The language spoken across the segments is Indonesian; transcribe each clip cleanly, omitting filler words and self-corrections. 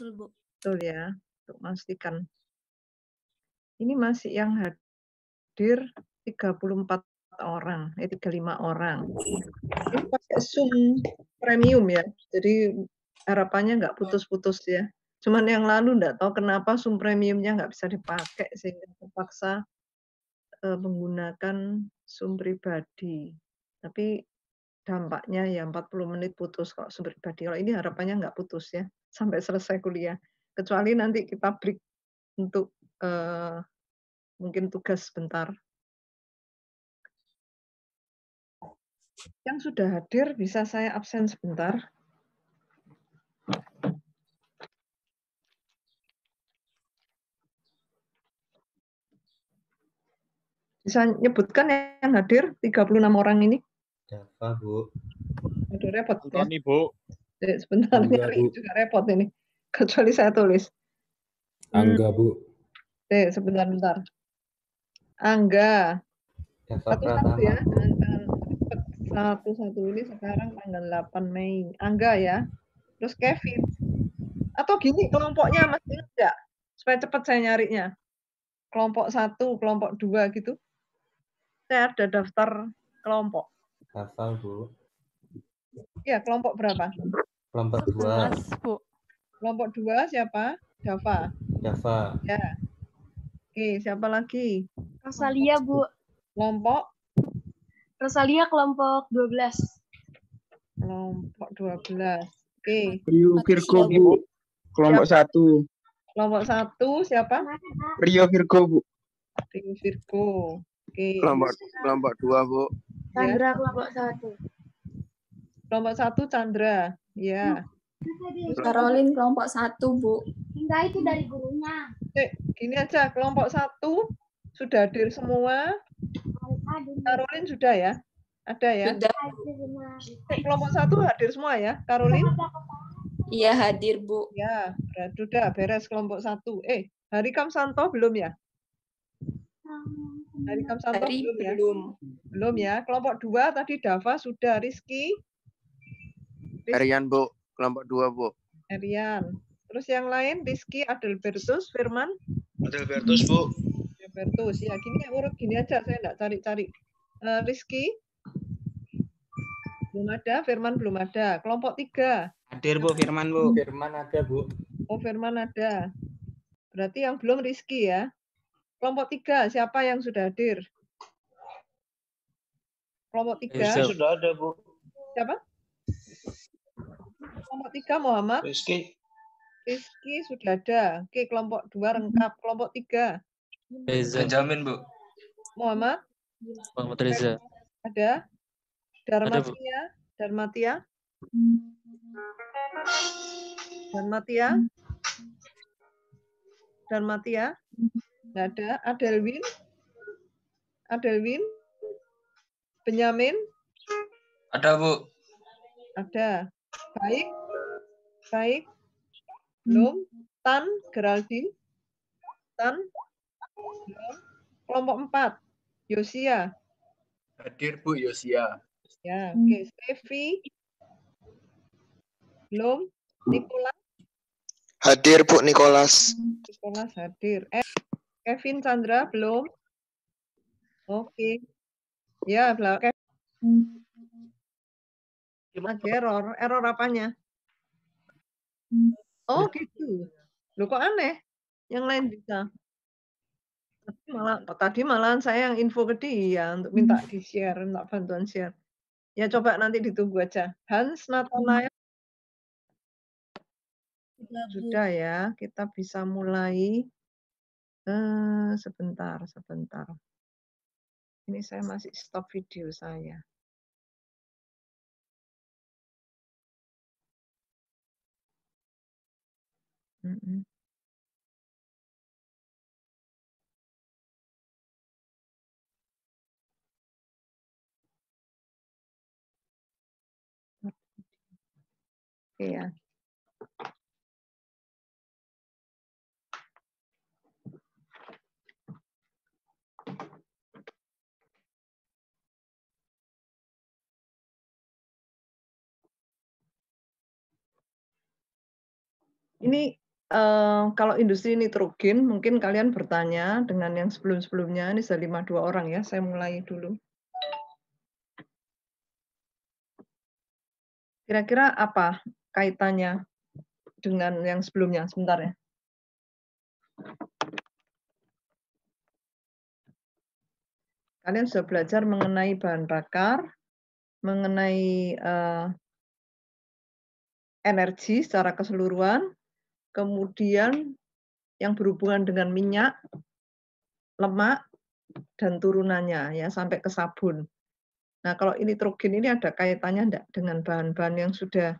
Betul, Bu. Betul ya, untuk memastikan. Ini masih yang hadir 34 orang, 35 orang. Ini pakai Zoom premium ya, jadi harapannya nggak putus-putus ya. Cuman yang lalu nggak tahu kenapa Zoom premiumnya nggak bisa dipakai sehingga terpaksa menggunakan Zoom pribadi. Tapi dampaknya ya 40 menit putus kalau Zoom pribadi. Kalau ini harapannya nggak putus ya, sampai selesai kuliah. Kecuali nanti kita break untuk, mungkin tugas sebentar. Yang sudah hadir bisa saya absen sebentar? Bisa nyebutkan yang hadir 36 orang ini? Dafa, Bu. Aduh repot ya. Antoni, Bu. Sebentar Angga, nyari Bu. juga repot ini. Kecuali saya tulis. Angga, Bu. Sebentar. Angga. Dafa Satu-satu Pratama, ya. Bu. Jangan cepet. Satu-satu ini sekarang tanggal 8 Mei. Angga ya. Terus Kevin. Atau gini kelompoknya masih enggak? Supaya cepat saya nyarinya. Kelompok 1, kelompok 2 gitu. Saya ada daftar kelompok. Hafal, Bu. Iya, kelompok berapa? Kelompok 2. 11, Bu. Kelompok 2 siapa? Dava. Dafa. Ya. Oke, siapa lagi? Rosalia, Bu. Kelompok Rosalia kelompok 12. kelompok 12. Oke. Rio Virgo, Patricia, Bu. Kelompok 1. Kelompok 1 siapa? Rio Virgo, Bu. Rio Virgo. Oke. Kelompok 2, Bu. Ya. Sandra kelompok 1. Kelompok 1 Chandra. Ya. Caroline kelompok 1, Bu. Enggak, itu dari gurunya. Gini aja, kelompok 1 sudah hadir semua. Caroline sudah ya? Ada ya? Sudah. Kelompok 1 hadir semua ya, Caroline? Iya, hadir, Bu. Ya, sudah beres kelompok 1. Hari Kamsanto belum ya? Hari Kamsanto Hari belum ya? belum. Belum ya. Kelompok 2 tadi Dava sudah, Rizky. Harian, Bu. Kelompok 2, Bu. Herian. Terus yang lain Rizky, Adelbertus, Firman. Adelbertus, Bu. Adelbertus. Ya, gini urut gini aja, saya enggak cari-cari. Rizky belum ada, Firman belum ada. Kelompok 3. Hadir, Bu. Firman, Bu. Firman ada, Bu. Oh, Firman ada. Berarti yang belum Rizky ya. Kelompok 3, siapa yang sudah hadir? Kelompok 3. Sudah ada, Bu. Siapa? Kelompok 3 Muhammad. Rizky. Rizky sudah ada. Oke, kelompok 2 lengkap. Kelompok 3. Benjamin, Bu. Muhammad. Muhammad Reza. Ada. Ada, Bu. Darmatia. Darmatia. Nggak ada. Adelwin. Benyamin. Ada, Bu. Ada. Baik. Belum. Tan, Geraldine. Tan. Belum. Kelompok 4. Yosia. Hadir, Bu. Yosia. Ya, oke. Stevi. Belum. Nicholas. Hadir, Bu. Nicholas. Hadir. Kevin Chandra belum. Oke. Ya, belakang. Ada error. Error apanya? Oh, gitu. Loh kok aneh? Yang lain bisa. Tadi malahan saya yang info ke dia untuk minta di-share, minta bantuan share. Ya coba nanti ditunggu aja. Hans Nathanael sudah ya, kita bisa mulai. Sebentar. Ini saya masih stop video saya. Oke ya. Ini Kalau industri nitrogen mungkin kalian bertanya dengan yang sebelum-sebelumnya, ini sudah 52 orang ya, saya mulai dulu. Kira-kira apa kaitannya dengan yang sebelumnya? Sebentar ya. Kalian sudah belajar mengenai bahan bakar, mengenai energi secara keseluruhan, kemudian yang berhubungan dengan minyak, lemak, dan turunannya ya sampai ke sabun. Nah, kalau nitrogen ini ada kaitannya enggak dengan bahan-bahan yang sudah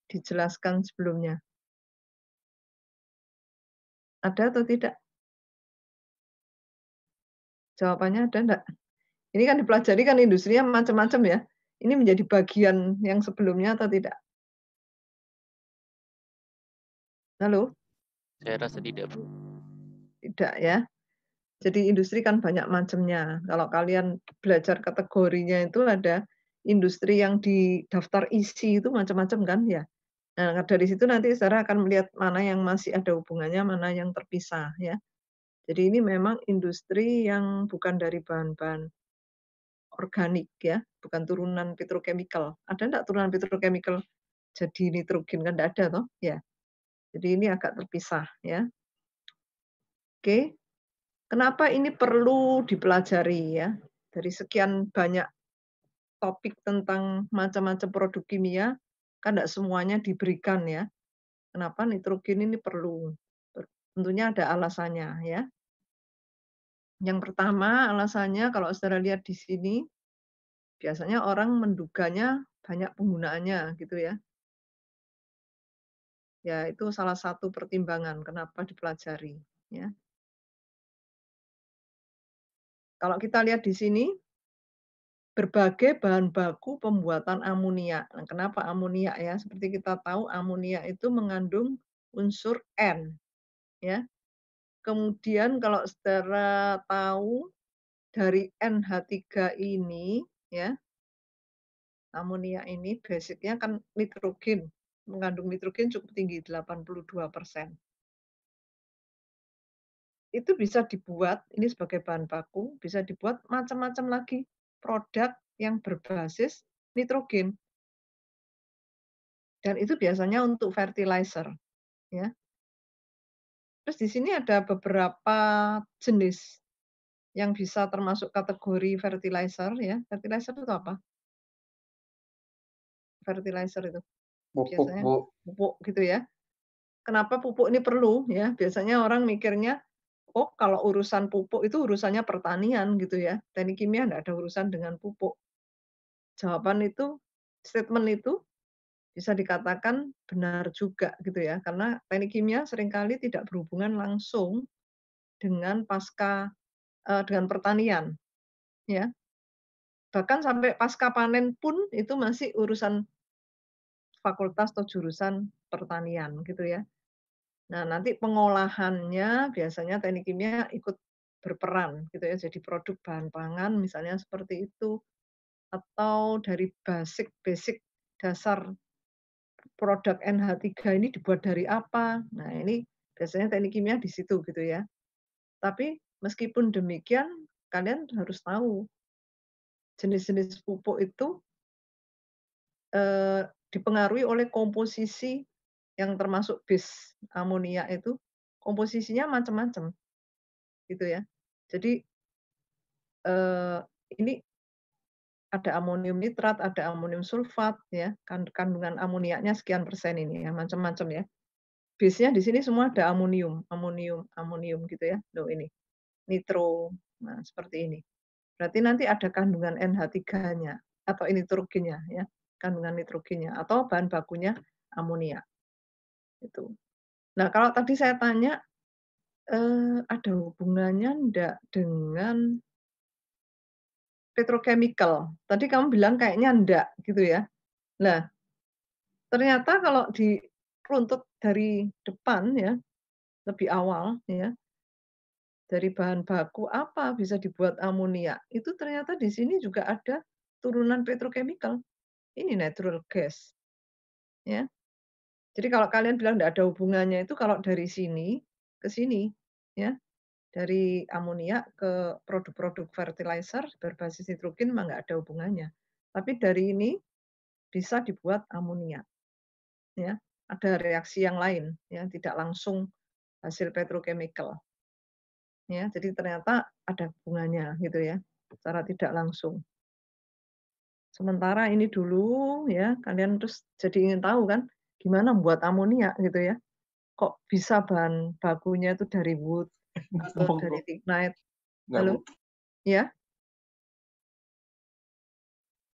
dijelaskan sebelumnya? Ada atau tidak? Jawabannya ada enggak? Ini kan dipelajari kan industrinya macam-macam ya. Ini menjadi bagian yang sebelumnya atau tidak? Halo? Saya rasa tidak, Bu. Tidak ya. Jadi industri kan banyak macamnya. Kalau kalian belajar kategorinya itu ada industri yang di daftar isi itu macam-macam kan ya. Nah, dari situ nanti saudara akan melihat mana yang masih ada hubungannya, mana yang terpisah ya. Jadi ini memang industri yang bukan dari bahan-bahan organik ya, bukan turunan petrochemical. Ada enggak turunan petrochemical jadi nitrogen? Kan enggak ada toh? Ya. Jadi ini agak terpisah ya. Oke. Kenapa ini perlu dipelajari ya? Dari sekian banyak topik tentang macam-macam produk kimia, kan enggak semuanya diberikan ya. Kenapa nitrogen ini perlu? Tentunya ada alasannya ya. Yang pertama alasannya kalau saudara lihat di sini, biasanya orang menduganya banyak penggunaannya gitu ya. Ya itu salah satu pertimbangan kenapa dipelajari ya. Kalau kita lihat di sini, berbagai bahan baku pembuatan amonia. Nah, kenapa amonia ya? Seperti kita tahu amonia itu mengandung unsur N ya. Kemudian kalau saudara tahu dari NH3 ini ya, amonia ini basicnya kan nitrogen, mengandung nitrogen cukup tinggi 82%. Itu bisa dibuat, ini sebagai bahan baku, bisa dibuat macam-macam lagi produk yang berbasis nitrogen. Dan itu biasanya untuk fertilizer, ya. Terus di sini ada beberapa jenis yang bisa termasuk kategori fertilizer ya. Fertilizer itu apa? Fertilizer itu Pupuk, biasanya Bu. pupuk gitu ya. Kenapa pupuk ini perlu ya? Biasanya orang mikirnya, oh kalau urusan pupuk itu urusannya pertanian gitu ya. Teknik kimia enggak ada urusan dengan pupuk. Jawaban itu, statement itu bisa dikatakan benar juga gitu ya. Karena teknik kimia seringkali tidak berhubungan langsung dengan dengan pertanian ya. Bahkan sampai pasca panen pun itu masih urusan fakultas atau jurusan pertanian gitu ya. Nah, nanti pengolahannya biasanya teknik kimia ikut berperan gitu ya, jadi produk bahan pangan misalnya seperti itu, atau dari basic dasar produk NH3 ini dibuat dari apa. Nah, ini biasanya teknik kimia di situ gitu ya. Tapi meskipun demikian, kalian harus tahu jenis-jenis pupuk itu dipengaruhi oleh komposisi yang termasuk base amonia itu, komposisinya macam-macam, gitu ya. Jadi, ini ada amonium nitrat, ada amonium sulfat ya, kandungan amoniaknya sekian persen ini ya, macam-macam ya. Base-nya di sini semua ada amonium amonium amonium gitu ya. Loh ini, nitro, nah seperti ini. Berarti nanti ada kandungan NH3-nya atau nitrogennya ya, kandungan nitrogennya atau bahan bakunya amonia, itu. Nah, kalau tadi saya tanya, ada hubungannya enggak dengan petrochemical? Tadi kamu bilang kayaknya enggak, gitu ya. Nah, ternyata kalau diruntut dari depan ya, lebih awal ya, dari bahan baku apa bisa dibuat amonia, itu ternyata di sini juga ada turunan petrochemical. Ini natural gas, ya. Jadi kalau kalian bilang nggak ada hubungannya itu kalau dari sini ke sini, ya, dari amonia ke produk-produk fertilizer berbasis nitrogen mah nggak ada hubungannya. Tapi dari ini bisa dibuat amonia, ya. Ada reaksi yang lain, ya, tidak langsung hasil petrochemical. Ya, jadi ternyata ada hubungannya gitu ya, secara tidak langsung. Sementara ini dulu ya, kalian terus jadi ingin tahu kan, gimana membuat amonia gitu ya. Kok bisa bahan bakunya itu dari wood atau dari lignite? Halo? Ya?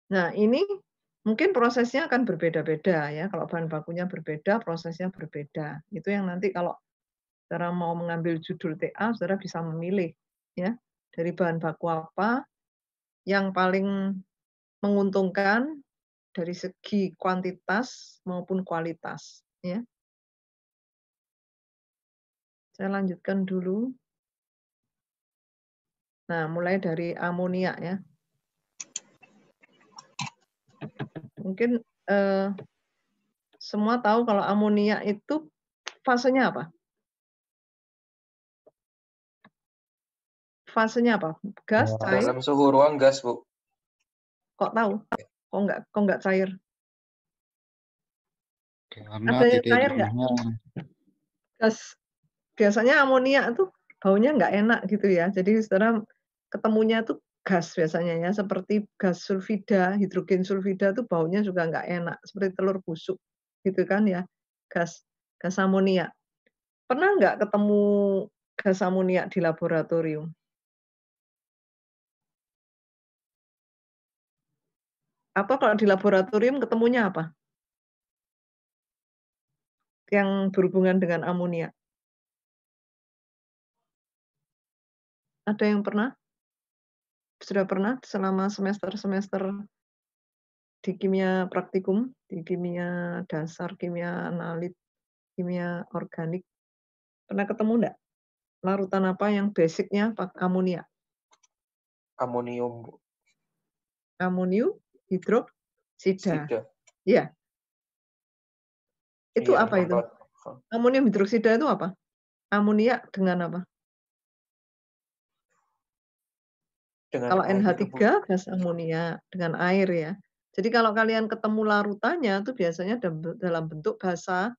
Nah, ini mungkin prosesnya akan berbeda-beda ya. Kalau bahan bakunya berbeda, prosesnya berbeda. Itu yang nanti kalau saudara mau mengambil judul TA, saudara bisa memilih ya dari bahan baku apa yang paling menguntungkan dari segi kuantitas maupun kualitas ya. Saya lanjutkan dulu. Nah, mulai dari amonia ya. Mungkin semua tahu kalau amonia itu fasenya apa? Fasenya apa? Gas, cair? Dalam suhu ruang gas, Bu. Kok tahu? Kok nggak cair? Karena Ada yang titik cair nggak? jenuhnya Gas. Biasanya amonia itu baunya nggak enak gitu ya. Jadi saudara ketemunya tuh gas biasanya ya, seperti gas sulfida, hidrogen sulfida tuh baunya juga nggak enak, seperti telur busuk gitu kan ya, gas gas amonia. Pernah nggak ketemu gas amonia di laboratorium? Atau kalau di laboratorium ketemunya apa? Yang berhubungan dengan amonia? Ada yang pernah? Sudah pernah selama semester-semester di kimia praktikum, di kimia dasar, kimia analit, kimia organik, pernah ketemu enggak? Larutan apa yang basic-nya amonia? Amonium, Bu. Amonium hidroksida. Sida. Iya. Itu Iya, apa itu? tempat. Amonium hidroksida itu apa? Amonia dengan apa? Dengan Kalau air, NH3 Bu. gas amonia dengan air ya. Jadi kalau kalian ketemu larutannya itu biasanya dalam bentuk basa,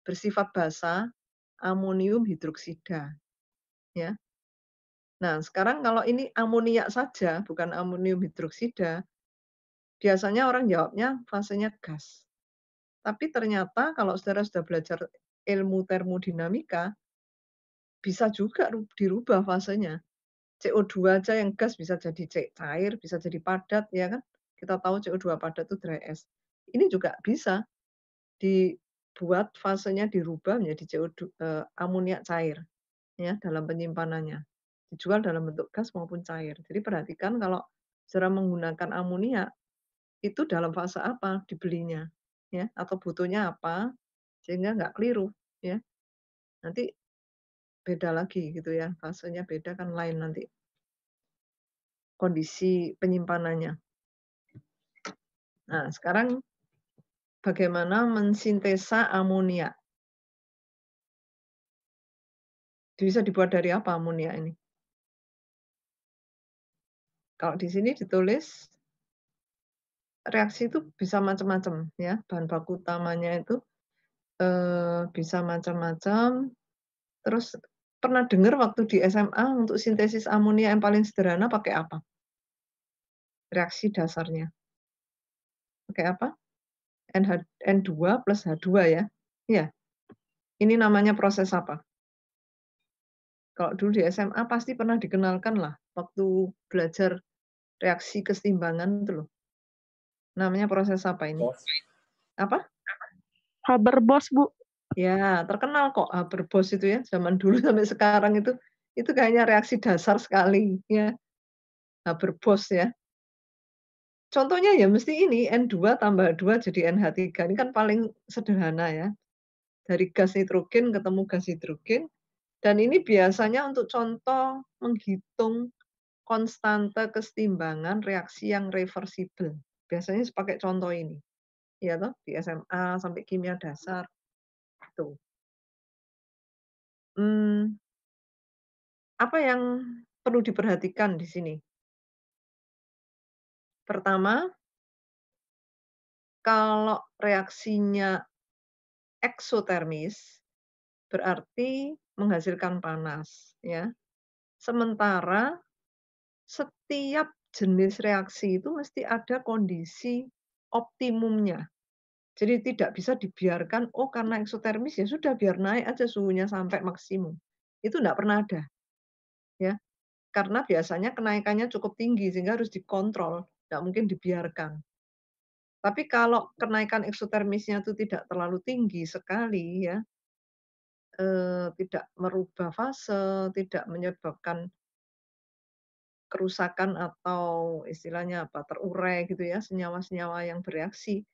bersifat basa, amonium hidroksida. Ya. Nah, sekarang kalau ini amonia saja, bukan amonium hidroksida, biasanya orang jawabnya fasenya gas. Tapi ternyata kalau saudara sudah belajar ilmu termodinamika, bisa juga dirubah fasenya. CO2 aja yang gas bisa jadi cair, bisa jadi padat, ya kan? Kita tahu CO2 padat itu dry ash. Ini juga bisa dibuat fasenya dirubah menjadi amonia cair, ya dalam penyimpanannya. Dijual dalam bentuk gas maupun cair. Jadi perhatikan kalau saudara menggunakan amonia, itu dalam fase apa dibelinya, ya, atau butuhnya apa, sehingga nggak keliru, ya. Nanti beda lagi gitu ya, fasenya beda kan lain nanti kondisi penyimpanannya. Nah, sekarang bagaimana mensintesa amonia? Bisa dibuat dari apa amonia ini? Kalau di sini ditulis reaksi itu bisa macam-macam ya, bahan baku utamanya itu bisa macam-macam. Terus pernah dengar waktu di SMA untuk sintesis amonia yang paling sederhana pakai apa? Reaksi dasarnya. Pakai apa? N2 plus H2 ya. Iya. Ini namanya proses apa? Kalau dulu di SMA pasti pernah dikenalkan lah waktu belajar reaksi keseimbangan itu loh. Namanya proses apa ini? Apa? Haber-Bosch, Bu. Ya, terkenal kok Haber-Bosch itu ya. Zaman dulu sampai sekarang itu kayaknya reaksi dasar sekali ya. Haber-Bosch ya. Contohnya ya mesti ini N2 tambah 2 jadi NH3. Ini kan paling sederhana ya. Dari gas nitrogen ketemu gas hidrogen. Dan ini biasanya untuk contoh menghitung konstante kesetimbangan reaksi yang reversible. Biasanya pakai contoh ini. Ya toh, di SMA sampai kimia dasar. itu. Apa yang perlu diperhatikan di sini? Pertama, kalau reaksinya eksotermis, berarti menghasilkan panas, ya. Sementara setiap jenis reaksi itu mesti ada kondisi optimumnya. Jadi tidak bisa dibiarkan, oh karena eksotermis ya sudah biar naik aja suhunya sampai maksimum. Itu enggak pernah ada. Ya. Karena biasanya kenaikannya cukup tinggi sehingga harus dikontrol, enggak mungkin dibiarkan. Tapi kalau kenaikan eksotermisnya itu tidak terlalu tinggi sekali ya, tidak merubah fase, tidak menyebabkan kerusakan atau istilahnya apa, terurai gitu ya, senyawa-senyawa yang bereaksi.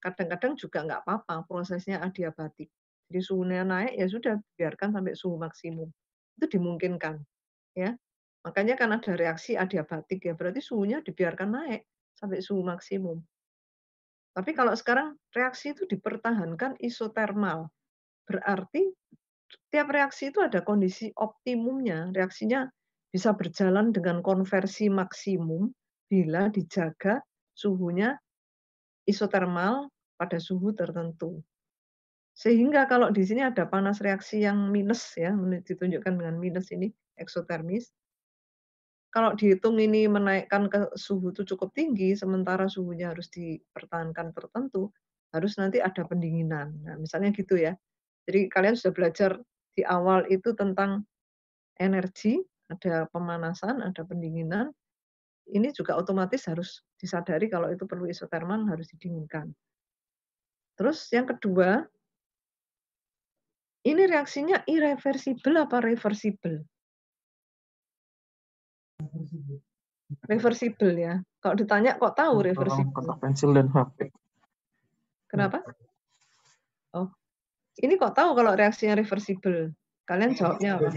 Kadang-kadang juga nggak apa-apa, prosesnya adiabatik. Jadi suhunya naik, ya sudah biarkan sampai suhu maksimum. Itu dimungkinkan, ya. Makanya kan ada reaksi adiabatik ya, berarti suhunya dibiarkan naik sampai suhu maksimum. Tapi kalau sekarang reaksi itu dipertahankan isotermal, berarti tiap reaksi itu ada kondisi optimumnya, reaksinya bisa berjalan dengan konversi maksimum bila dijaga suhunya isotermal pada suhu tertentu. Sehingga kalau di sini ada panas reaksi yang minus ya, ditunjukkan dengan minus ini, eksotermis. Kalau dihitung ini menaikkan ke suhu itu cukup tinggi, sementara suhunya harus dipertahankan tertentu, harus nanti ada pendinginan. Nah, misalnya gitu ya. Jadi kalian sudah belajar di awal itu tentang energi, ada pemanasan, ada pendinginan. Ini juga otomatis harus disadari kalau itu perlu isotermal, harus didinginkan. Terus yang kedua, ini reaksinya irreversible apa reversible? Reversible ya. Kalau ditanya kok tahu reversible? Kotak pensil dan HP. Kenapa? Oh, ini kok tahu kalau reaksinya reversible? Kalian jawabnya apa?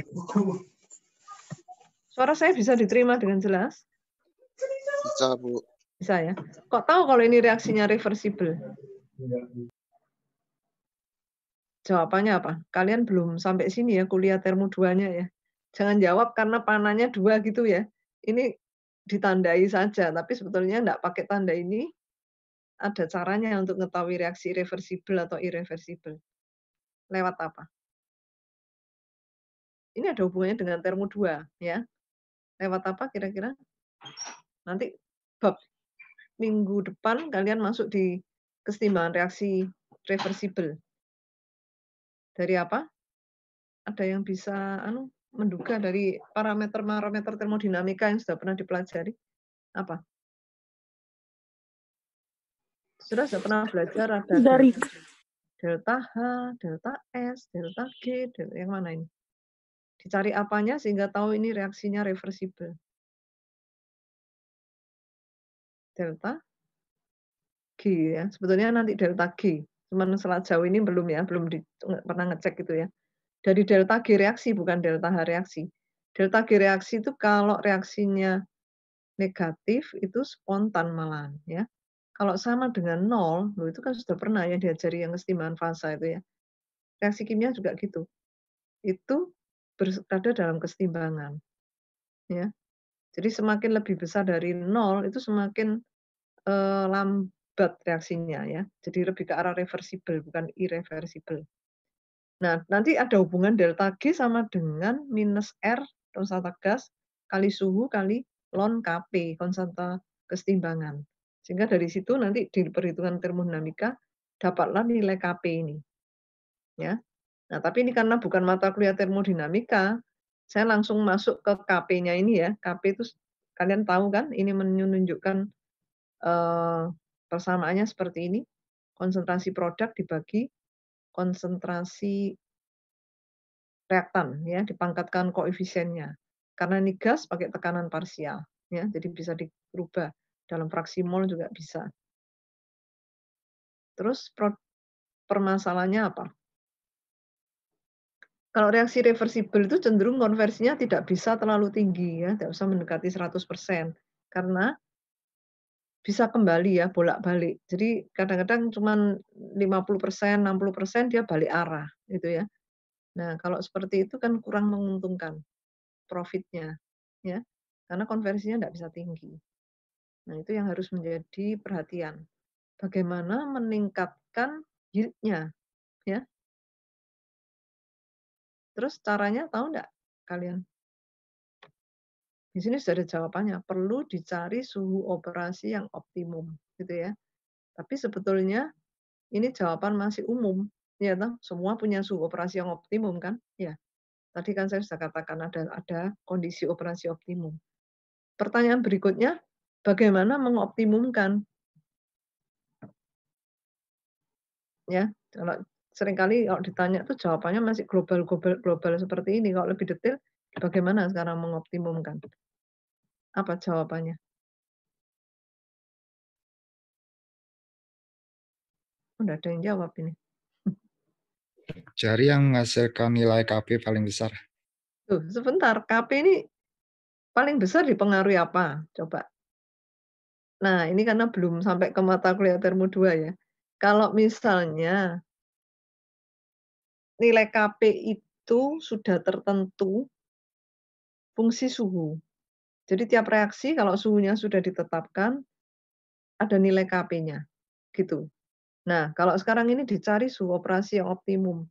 Suara saya bisa diterima dengan jelas? Bisa, Bu. Bisa ya. Kok tahu kalau ini reaksinya reversible? Jawabannya apa? Kalian belum sampai sini ya kuliah termo 2-nya ya. Jangan jawab karena panahnya 2 gitu ya. Ini ditandai saja, tapi sebetulnya enggak pakai tanda ini. Ada caranya untuk mengetahui reaksi reversible atau irreversible. Lewat apa? Ini ada hubungannya dengan termo 2 ya. Lewat apa kira-kira? Nanti bab minggu depan kalian masuk di kesetimbangan reaksi reversible. Dari apa? Ada yang bisa menduga dari parameter-parameter termodinamika yang sudah pernah dipelajari? Apa? Sudah pernah belajar ada Dari delta H, delta S, delta G, yang mana ini? Dicari apanya sehingga tahu ini reaksinya reversible. Delta G ya, sebetulnya nanti delta G. Cuman sejauh ini belum ya, belum pernah ngecek gitu ya. Dari delta G reaksi, bukan delta H reaksi. Delta G reaksi itu kalau reaksinya negatif, itu spontan malahan ya. Kalau sama dengan 0, itu kan sudah pernah ya diajari yang kesetimbangan fasa itu ya. Reaksi kimia juga gitu. Itu berada dalam kesetimbangan. Ya. Jadi semakin lebih besar dari 0, itu semakin lambat reaksinya ya. Jadi lebih ke arah reversible, bukan irreversible. Nah, nanti ada hubungan delta G sama dengan minus R, konstan gas, kali suhu, kali ln Kp, konstan kesetimbangan. Sehingga dari situ nanti di perhitungan termodinamika, dapatlah nilai Kp ini. Ya. Nah, tapi ini karena bukan mata kuliah termodinamika, saya langsung masuk ke Kp-nya ini ya. Kp itu kalian tahu kan, ini menunjukkan persamaannya seperti ini. Konsentrasi produk dibagi konsentrasi reaktan ya, dipangkatkan koefisiennya. Karena ini gas pakai tekanan parsial ya, jadi bisa dirubah dalam fraksi mol juga bisa. Terus permasalahannya apa? Kalau reaksi reversible itu cenderung konversinya tidak bisa terlalu tinggi ya, tidak usah mendekati 100%. Karena bisa kembali ya, bolak-balik. Jadi kadang-kadang cuman 50%, 60% dia balik arah, gitu ya. Nah, kalau seperti itu kan kurang menguntungkan profitnya, ya. Karena konversinya nggak bisa tinggi. Nah, itu yang harus menjadi perhatian. Bagaimana meningkatkan yield-nya, ya. Terus caranya tahu nggak kalian? Di sini sudah ada jawabannya, perlu dicari suhu operasi yang optimum, gitu ya. Tapi sebetulnya ini jawaban masih umum, ya toh? Semua punya suhu operasi yang optimum kan? Ya. Tadi kan saya sudah katakan ada kondisi operasi optimum. Pertanyaan berikutnya, bagaimana mengoptimumkan? Ya, kalau seringkali kalau ditanya tuh jawabannya masih global seperti ini. Kalau lebih detail, bagaimana sekarang mengoptimumkan? Apa jawabannya? Enggak ada yang jawab ini. Cari yang menghasilkan nilai KP paling besar. Tuh, sebentar. KP ini paling besar dipengaruhi apa? Coba. Nah, ini karena belum sampai ke mata kuliah termo 2 ya. Kalau misalnya nilai KP itu sudah tertentu fungsi suhu. Jadi tiap reaksi kalau suhunya sudah ditetapkan, ada nilai KP-nya, gitu. Nah, kalau sekarang ini dicari suhu operasi yang optimum.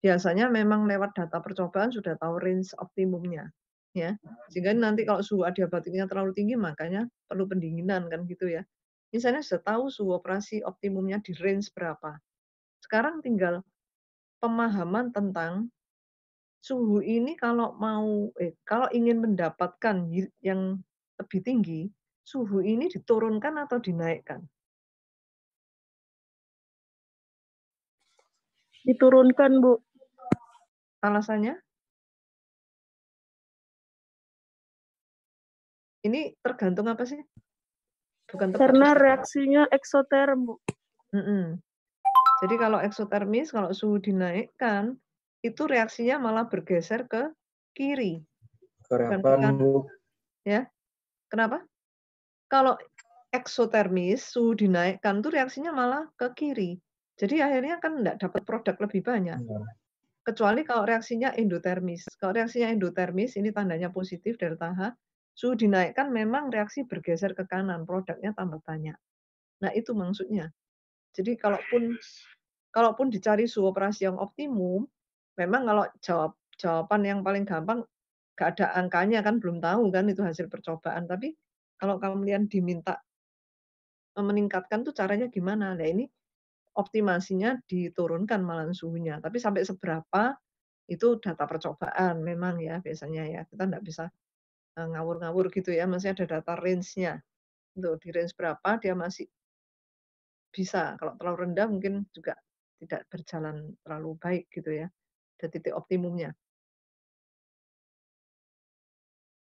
Biasanya memang lewat data percobaan sudah tahu range optimumnya, ya. Sehingga nanti kalau suhu adiabatiknya terlalu tinggi, makanya perlu pendinginan kan gitu ya. Misalnya sudah tahu suhu operasi optimumnya di range berapa. Sekarang tinggal pemahaman tentang suhu ini kalau ingin mendapatkan yield yang lebih tinggi, suhu ini diturunkan atau dinaikkan? Diturunkan, Bu. Alasannya? Ini tergantung apa sih? Bukan tepat. Karena reaksinya eksoterm, Bu. Jadi kalau eksotermis, kalau suhu dinaikkan, itu reaksinya malah bergeser ke kiri. Bukan ke kanan. Ya. Kenapa? Kalau eksotermis, suhu dinaikkan tuh reaksinya malah ke kiri. Jadi akhirnya kan enggak dapat produk lebih banyak. Kecuali kalau reaksinya endotermis. Kalau reaksinya endotermis, ini tandanya positif delta H, suhu dinaikkan memang reaksi bergeser ke kanan, produknya tambah banyak. Nah, itu maksudnya. Jadi kalaupun dicari suhu operasi yang optimum, memang kalau jawaban yang paling gampang, nggak ada angkanya kan, belum tahu kan itu hasil percobaan. Tapi kalau kalian diminta meningkatkan tuh caranya gimana? Nah ini optimasinya diturunkan malahan suhunya. Tapi sampai seberapa itu data percobaan memang ya biasanya ya. Kita nggak bisa ngawur-ngawur gitu ya. Masih ada data range-nya. Untuk di range berapa dia masih bisa. Kalau terlalu rendah mungkin juga tidak berjalan terlalu baik gitu ya. Ada titik optimumnya.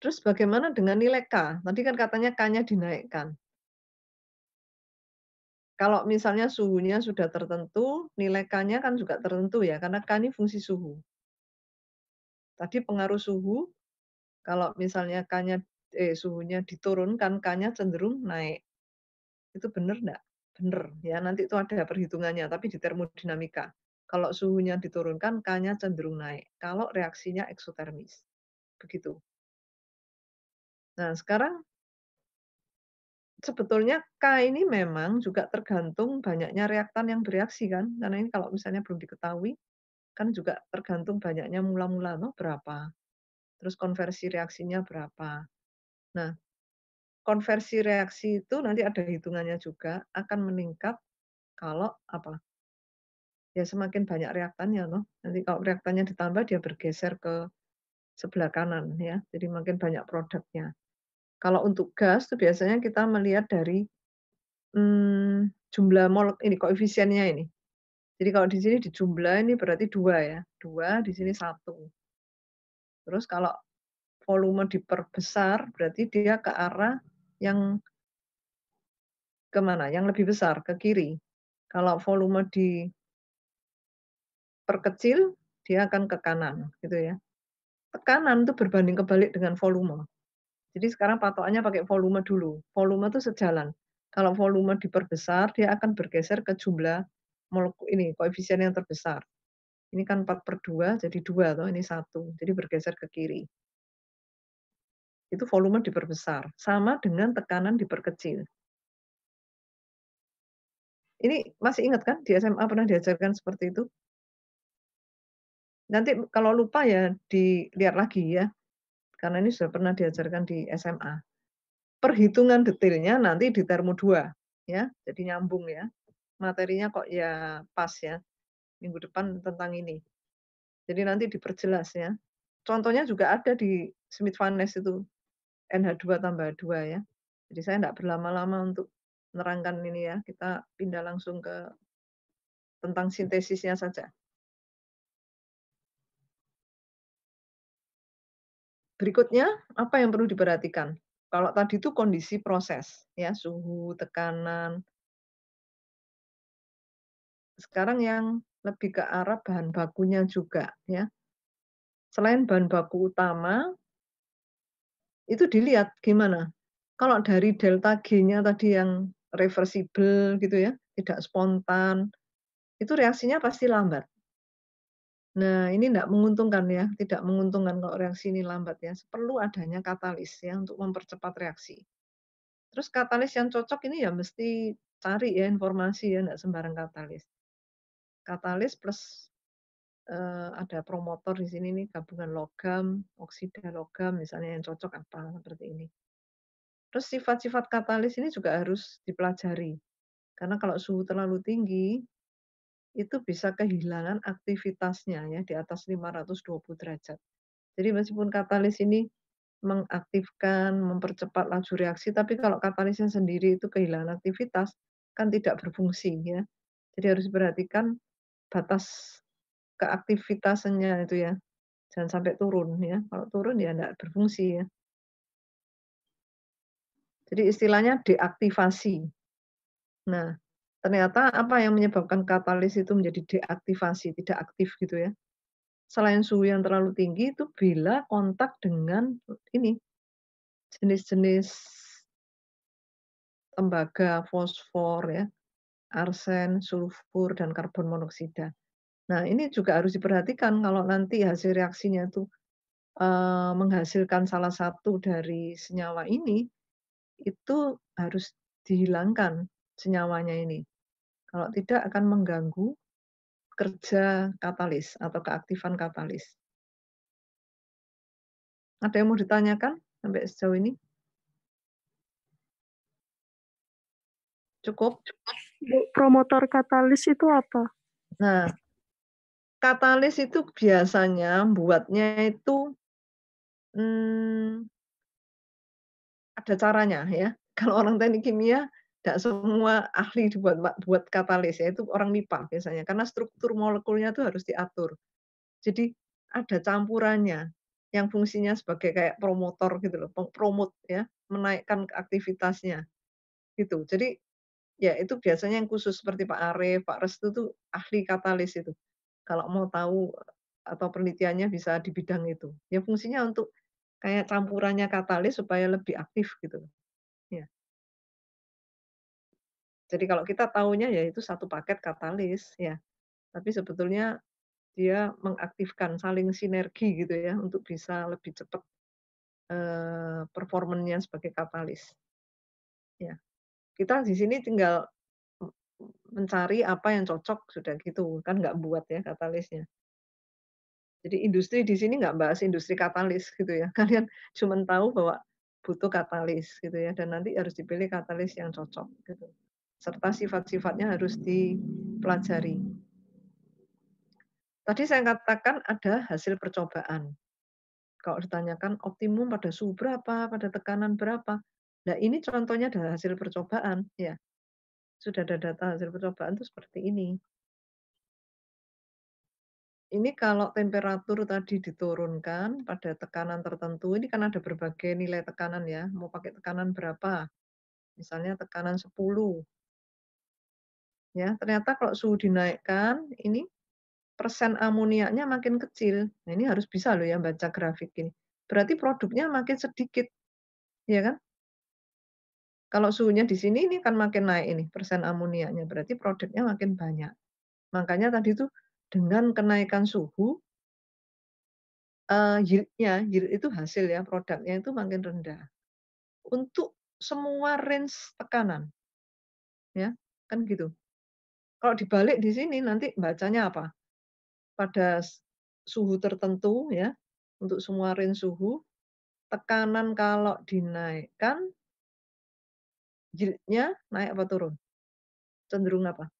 Terus bagaimana dengan nilai K? Tadi kan katanya K-nya dinaikkan. Kalau misalnya suhunya sudah tertentu, nilai K-nya kan juga tertentu ya, karena K ini fungsi suhu. Tadi pengaruh suhu, kalau misalnya suhunya diturunkan, K-nya cenderung naik. Itu benar enggak? Benar ya, nanti itu ada perhitungannya, tapi di termodinamika. Kalau suhunya diturunkan, K-nya cenderung naik. Kalau reaksinya eksotermis. Begitu. Nah, sekarang sebetulnya K ini memang juga tergantung banyaknya reaktan yang bereaksi kan. Karena ini kalau misalnya belum diketahui, kan juga tergantung banyaknya mula-mula berapa. Terus konversi reaksinya berapa. Nah, konversi reaksi itu nanti ada hitungannya juga, akan meningkat kalau apa? Ya semakin banyak reaktannya loh. Nanti kalau reaktannya ditambah dia bergeser ke sebelah kanan ya. Jadi makin banyak produknya. Kalau untuk gas itu biasanya kita melihat dari jumlah mol ini koefisiennya ini. Jadi kalau di sini dijumlah ini berarti 2 ya. 2 di sini 1. Terus kalau volume diperbesar berarti dia ke arah yang kemana? Yang lebih besar, ke kiri. Kalau volume diperkecil, dia akan ke kanan, gitu ya. Tekanan itu berbanding kebalik dengan volume. Jadi sekarang patokannya pakai volume dulu. Volume itu sejalan. Kalau volume diperbesar, dia akan bergeser ke jumlah molekul ini, koefisien yang terbesar. Ini kan 4/2 jadi 2 toh, ini 1. Jadi bergeser ke kiri. Itu volume diperbesar, sama dengan tekanan diperkecil. Ini masih ingat kan di SMA pernah diajarkan seperti itu? Nanti kalau lupa ya dilihat lagi ya, karena ini sudah pernah diajarkan di SMA. Perhitungan detailnya nanti di termo 2 ya, jadi nyambung ya. Materinya kok ya pas ya, minggu depan tentang ini. Jadi nanti diperjelas ya. Contohnya juga ada di Smith-Van-Ness itu, NH2 tambah 2 ya. Jadi saya enggak berlama-lama untuk menerangkan ini ya, kita pindah langsung ke tentang sintesisnya saja. Berikutnya, apa yang perlu diperhatikan? Kalau tadi itu kondisi proses, ya, suhu, tekanan. Sekarang yang lebih ke arah bahan bakunya juga, ya. Selain bahan baku utama, itu dilihat gimana. Kalau dari delta G-nya tadi yang reversibel gitu ya, tidak spontan, itu reaksinya pasti lambat. Nah, ini tidak menguntungkan ya, tidak menguntungkan kalau reaksi ini lambat ya. Perlu adanya katalis ya untuk mempercepat reaksi. Terus katalis yang cocok ini ya mesti cari ya informasi ya, enggak sembarang katalis. Katalis plus ada promotor di sini nih, gabungan logam, oksida logam misalnya yang cocok apa, seperti ini. Terus sifat-sifat katalis ini juga harus dipelajari. Karena kalau suhu terlalu tinggi, itu bisa kehilangan aktivitasnya ya, di atas 520 derajat. Jadi meskipun katalis ini mengaktifkan, mempercepat laju reaksi, tapi kalau katalisnya sendiri itu kehilangan aktivitas, kan tidak berfungsi ya. Jadi harus diperhatikan batas keaktivitasannya itu ya, jangan sampai turun ya. Kalau turun ya enggak berfungsi ya. Jadi istilahnya deaktivasi. Nah, ternyata apa yang menyebabkan katalis itu menjadi deaktivasi, tidak aktif gitu ya. Selain suhu yang terlalu tinggi itu bila kontak dengan ini, jenis-jenis tembaga, fosfor ya, arsen, sulfur, dan karbon monoksida. Nah, ini juga harus diperhatikan kalau nanti hasil reaksinya itu menghasilkan salah satu dari senyawa ini, itu harus dihilangkan senyawanya ini. Kalau tidak akan mengganggu kerja katalis atau keaktifan katalis. Ada yang mau ditanyakan sampai sejauh ini? Cukup? Bu, promotor katalis itu apa? Nah, katalis itu biasanya buatnya itu ada caranya ya. Kalau orang teknik kimia tidak semua ahli buat katalis ya, itu orang MIPA biasanya. Karena struktur molekulnya itu harus diatur. Jadi ada campurannya yang fungsinya sebagai kayak promotor gitu loh, promote ya, menaikkan aktivitasnya gitu. Jadi ya itu biasanya yang khusus seperti Pak Arief, Pak Restu tuh ahli katalis itu. Kalau mau tahu atau penelitiannya bisa di bidang itu. Ya fungsinya untuk kayak campurannya katalis supaya lebih aktif gitu. Ya. Jadi kalau kita tahunya ya itu satu paket katalis ya. Tapi sebetulnya dia mengaktifkan saling sinergi gitu ya untuk bisa lebih cepat performanya sebagai katalis. Ya. Kita di sini tinggal mencari apa yang cocok sudah gitu, kan nggak buat ya katalisnya. Jadi industri di sini nggak bahas industri katalis gitu ya. Kalian cuma tahu bahwa butuh katalis gitu ya, dan nanti harus dipilih katalis yang cocok gitu. Serta sifat-sifatnya harus dipelajari. Tadi saya katakan ada hasil percobaan. Kalau ditanyakan optimum pada suhu berapa, pada tekanan berapa. Nah, ini contohnya ada hasil percobaan ya. Sudah ada data hasil percobaan itu seperti ini. Ini kalau temperatur tadi diturunkan pada tekanan tertentu, ini kan ada berbagai nilai tekanan ya, mau pakai tekanan berapa. Misalnya tekanan 10. Ya, ternyata kalau suhu dinaikkan, ini persen amoniaknya makin kecil. Nah, ini harus bisa loh ya baca grafik ini. Berarti produknya makin sedikit. Ya kan? Kalau suhunya di sini ini kan makin naik ini persen amoniaknya, berarti produknya makin banyak. Makanya tadi tuh dengan kenaikan suhu, yield itu hasil ya, produknya itu makin rendah. Untuk semua range tekanan, ya, kan gitu. Kalau dibalik di sini nanti bacanya apa? Pada suhu tertentu ya, untuk semua range suhu, tekanan kalau dinaikkan, yield-nya naik apa turun? Cenderung apa?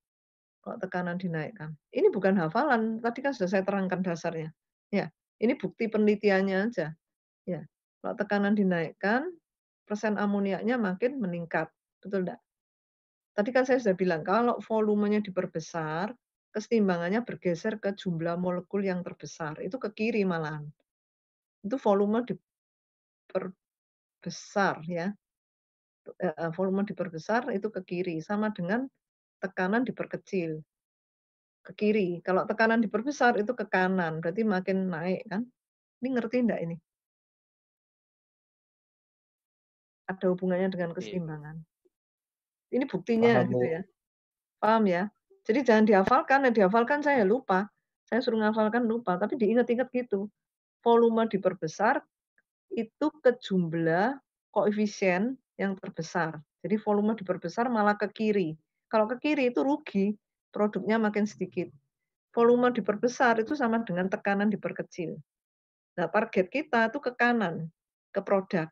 Kalau tekanan dinaikkan. Ini bukan hafalan, tadi kan sudah saya terangkan dasarnya. Ya, ini bukti penelitiannya aja. Ya, kalau tekanan dinaikkan, persen amoniaknya makin meningkat. Betul enggak? Tadi kan saya sudah bilang, kalau volumenya diperbesar, keseimbangannya bergeser ke jumlah molekul yang terbesar. Itu ke kiri malahan. Itu volume diperbesar ya. Volume diperbesar itu ke kiri, sama dengan tekanan diperkecil. Ke kiri. Kalau tekanan diperbesar itu ke kanan, berarti makin naik kan. Ini ngerti enggak ini? Ada hubungannya dengan Iya. keseimbangan. Ini buktinya Paham, gitu Bu. ya. Paham ya? Jadi jangan dihafalkan, yang dihafalkan saya lupa. Saya suruh ngafalkan lupa, tapi diingat-ingat gitu. Volume diperbesar itu ke jumlah koefisien yang terbesar. Jadi volume diperbesar malah ke kiri. Kalau ke kiri itu rugi, produknya makin sedikit. Volume diperbesar itu sama dengan tekanan diperkecil. Nah, target kita itu ke kanan, ke produk.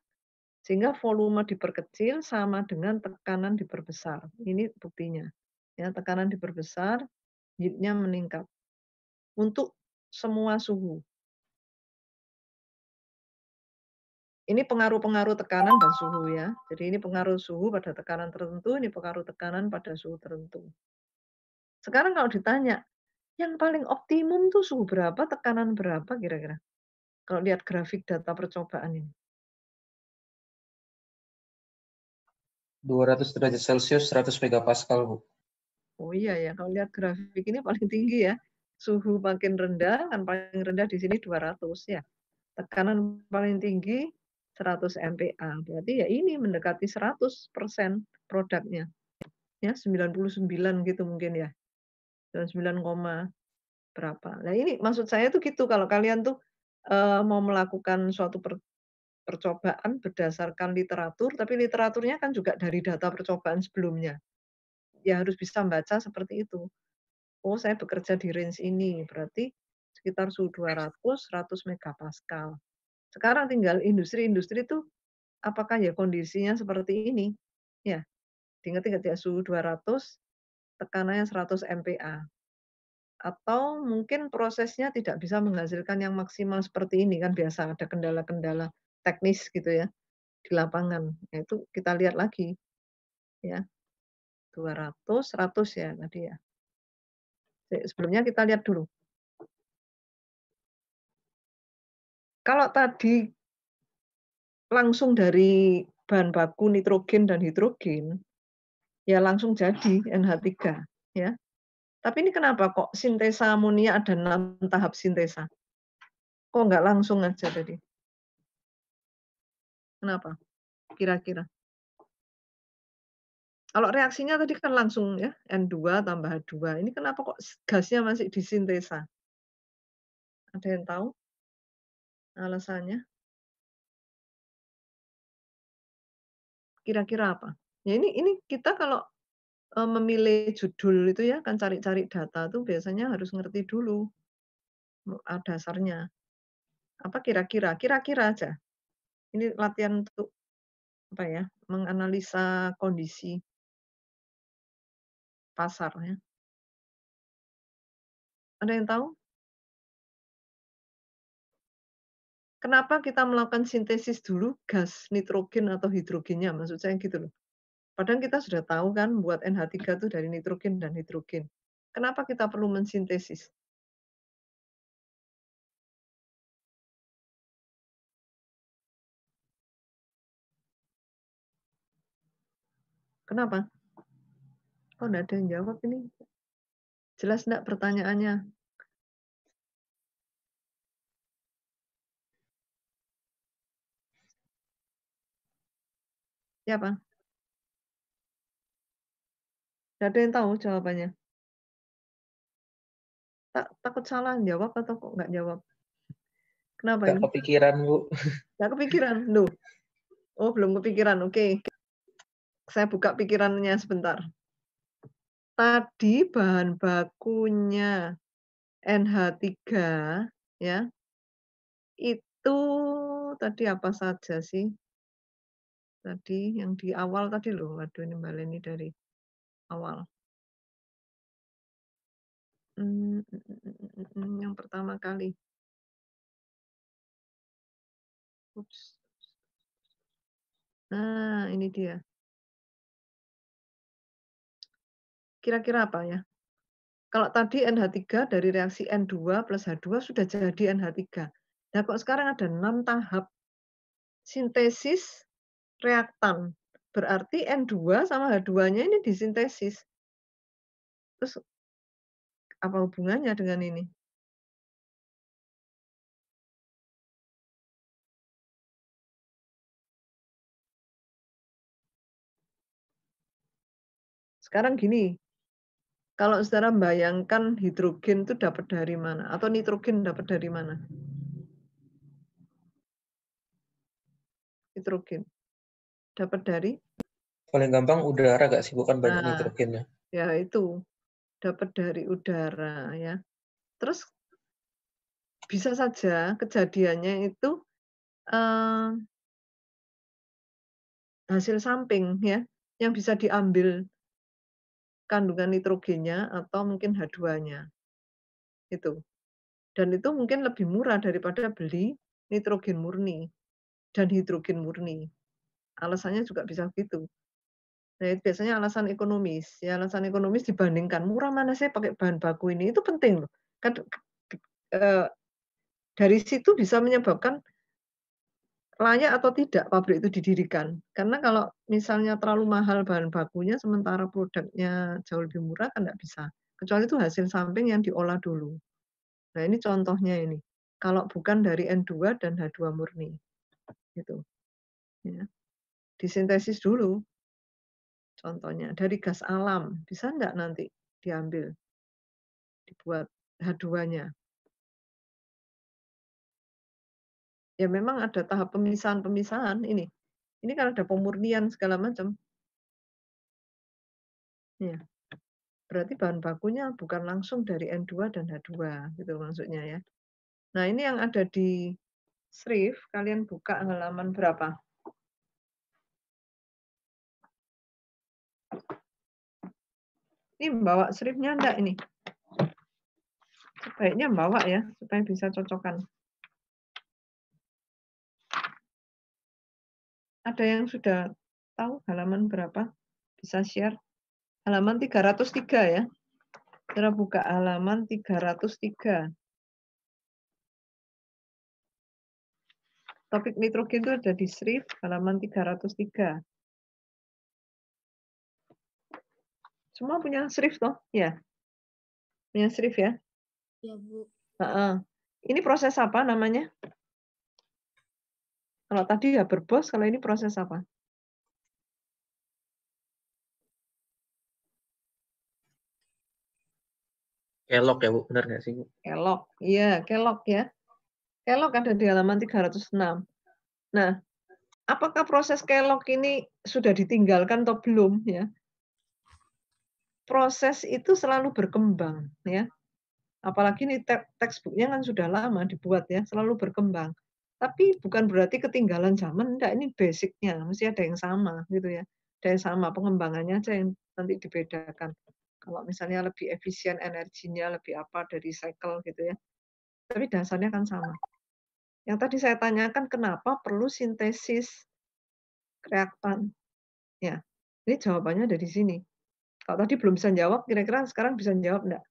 Sehingga volume diperkecil sama dengan tekanan diperbesar. Ini buktinya. Ya, tekanan diperbesar, yield-nya meningkat. Untuk semua suhu. Ini pengaruh-pengaruh tekanan dan suhu ya. Jadi ini pengaruh suhu pada tekanan tertentu, ini pengaruh tekanan pada suhu tertentu. Sekarang kalau ditanya, yang paling optimum tuh suhu berapa, tekanan berapa kira-kira? Kalau lihat grafik data percobaan ini. 200 derajat Celcius 100 megapascal, Bu. Oh iya ya, kalau lihat grafik ini paling tinggi ya. Suhu makin rendah, kan paling rendah di sini 200 ya. Tekanan paling tinggi 100 MPa. Berarti ya ini mendekati 100% produknya. Ya, 99 gitu mungkin ya. 99, berapa. Nah ini maksud saya tuh gitu, kalau kalian tuh mau melakukan suatu percobaan berdasarkan literatur, tapi literaturnya kan juga dari data percobaan sebelumnya. Ya harus bisa membaca seperti itu. Oh, saya bekerja di range ini, berarti sekitar suhu 200, 100 megapascal. Sekarang tinggal industri-industri itu apakah ya kondisinya seperti ini? Ya, diingat-ingat ya, suhu 200, tekanannya 100 MPa. Atau mungkin prosesnya tidak bisa menghasilkan yang maksimal seperti ini, kan biasa ada kendala-kendala teknis gitu ya di lapangan. Nah, itu kita lihat lagi ya. 200, 100 ya tadi ya. Sebelumnya kita lihat dulu. Kalau tadi langsung dari bahan baku nitrogen dan hidrogen, ya langsung jadi NH3 ya. Tapi ini kenapa kok sintesa amonia ada 6 tahap sintesa? Kok nggak langsung aja tadi? Kenapa? Kira-kira. Kalau reaksinya tadi kan langsung ya, N2 tambah H2. Ini kenapa kok gasnya masih disintesa? Ada yang tahu alasannya? Kira-kira apa? Ya ini kita kalau memilih judul itu ya, kan cari-cari data tuh biasanya harus ngerti dulu dasarnya. Apa kira-kira? Kira-kira aja. Ini latihan untuk apa ya? Menganalisa kondisi pasar ya. Ada yang tahu? Kenapa kita melakukan sintesis dulu gas nitrogen atau hidrogennya? Maksud saya gitu loh. Padahal kita sudah tahu kan buat NH3 itu dari nitrogen dan hidrogen. Kenapa kita perlu mensintesis? Kenapa? Kok enggak ada yang jawab ini? Jelas enggak pertanyaannya? Siapa? Nggak ada yang tahu jawabannya? Takut salah jawab atau kok nggak jawab? Kenapa Gak ini? kepikiran, Bu. Nggak kepikiran? Loh. Oh, belum kepikiran. Oke. Saya buka pikirannya sebentar. Tadi bahan bakunya NH3 ya. Itu tadi apa saja sih? Tadi yang di awal tadi loh. Waduh, ini Mbak Leni dari awal. Yang pertama kali. Ups. Nah, ini dia. Kira-kira apa ya? Kalau tadi NH3 dari reaksi N2 plus H2 sudah jadi NH3. Nah, kok sekarang ada 6 tahap sintesis reaktan. Berarti N2 sama H2-nya ini disintesis. Terus apa hubungannya dengan ini? Sekarang gini, kalau saudara bayangkan hidrogen itu dapat dari mana? Atau nitrogen dapat dari mana? Nitrogen. Dapat dari? Paling gampang udara gak sih, bukan banyak Nah, nitrogennya. ya itu. Dapat dari udara ya. Terus bisa saja kejadiannya itu hasil samping ya, yang bisa diambil kandungan nitrogennya atau mungkin H2-nya. Itu. Dan itu mungkin lebih murah daripada beli nitrogen murni dan hidrogen murni. Alasannya juga bisa begitu. Nah, itu biasanya alasan ekonomis. Ya, alasan ekonomis dibandingkan murah mana saya pakai bahan baku ini, itu penting loh. Kan dari situ bisa menyebabkan layak atau tidak pabrik itu didirikan. Karena kalau misalnya terlalu mahal bahan bakunya sementara produknya jauh lebih murah kan nggak bisa. Kecuali itu hasil samping yang diolah dulu. Nah, ini contohnya ini. Kalau bukan dari N2 dan H2 murni. Gitu. Ya. Disintesis dulu. Contohnya dari gas alam, bisa nggak nanti diambil, dibuat H2-nya? Ya memang ada tahap pemisahan-pemisahan ini. Ini kan ada pemurnian segala macam. Ya. Berarti bahan bakunya bukan langsung dari N2 dan H2, gitu maksudnya ya. Nah, ini yang ada di Srif, kalian buka halaman berapa? Ini bawa Srifnya enggak ini? Sebaiknya bawa ya, supaya bisa cocokan. Ada yang sudah tahu halaman berapa? Bisa share? Halaman 303 ya. Kita buka halaman 303. Topik nitrogen itu ada di Srif, halaman 303. Semua punya Srif toh? Ya. Punya Srif ya? Ya, Bu. Ini proses apa namanya? Kalau tadi ya berbos, kalau ini proses apa? Kelok ya, Bu. Benar nggak sih, Bu? Kelok. Iya, kelok ya. Kelok ada di halaman 306. Nah, apakah proses kelok ini sudah ditinggalkan atau belum ya? Proses itu selalu berkembang ya. Apalagi ini textbook-nya kan sudah lama dibuat ya, selalu berkembang. Tapi bukan berarti ketinggalan zaman, enggak, ini basic-nya, mesti ada yang sama gitu ya. Ada yang sama, pengembangannya aja yang nanti dibedakan. Kalau misalnya lebih efisien energinya, lebih apa dari cycle gitu ya. Tapi dasarnya kan sama. Yang tadi saya tanyakan kenapa perlu sintesis reaktan. Ya, ini jawabannya ada di sini. Kalau tadi belum bisa jawab, kira-kira sekarang bisa jawab enggak?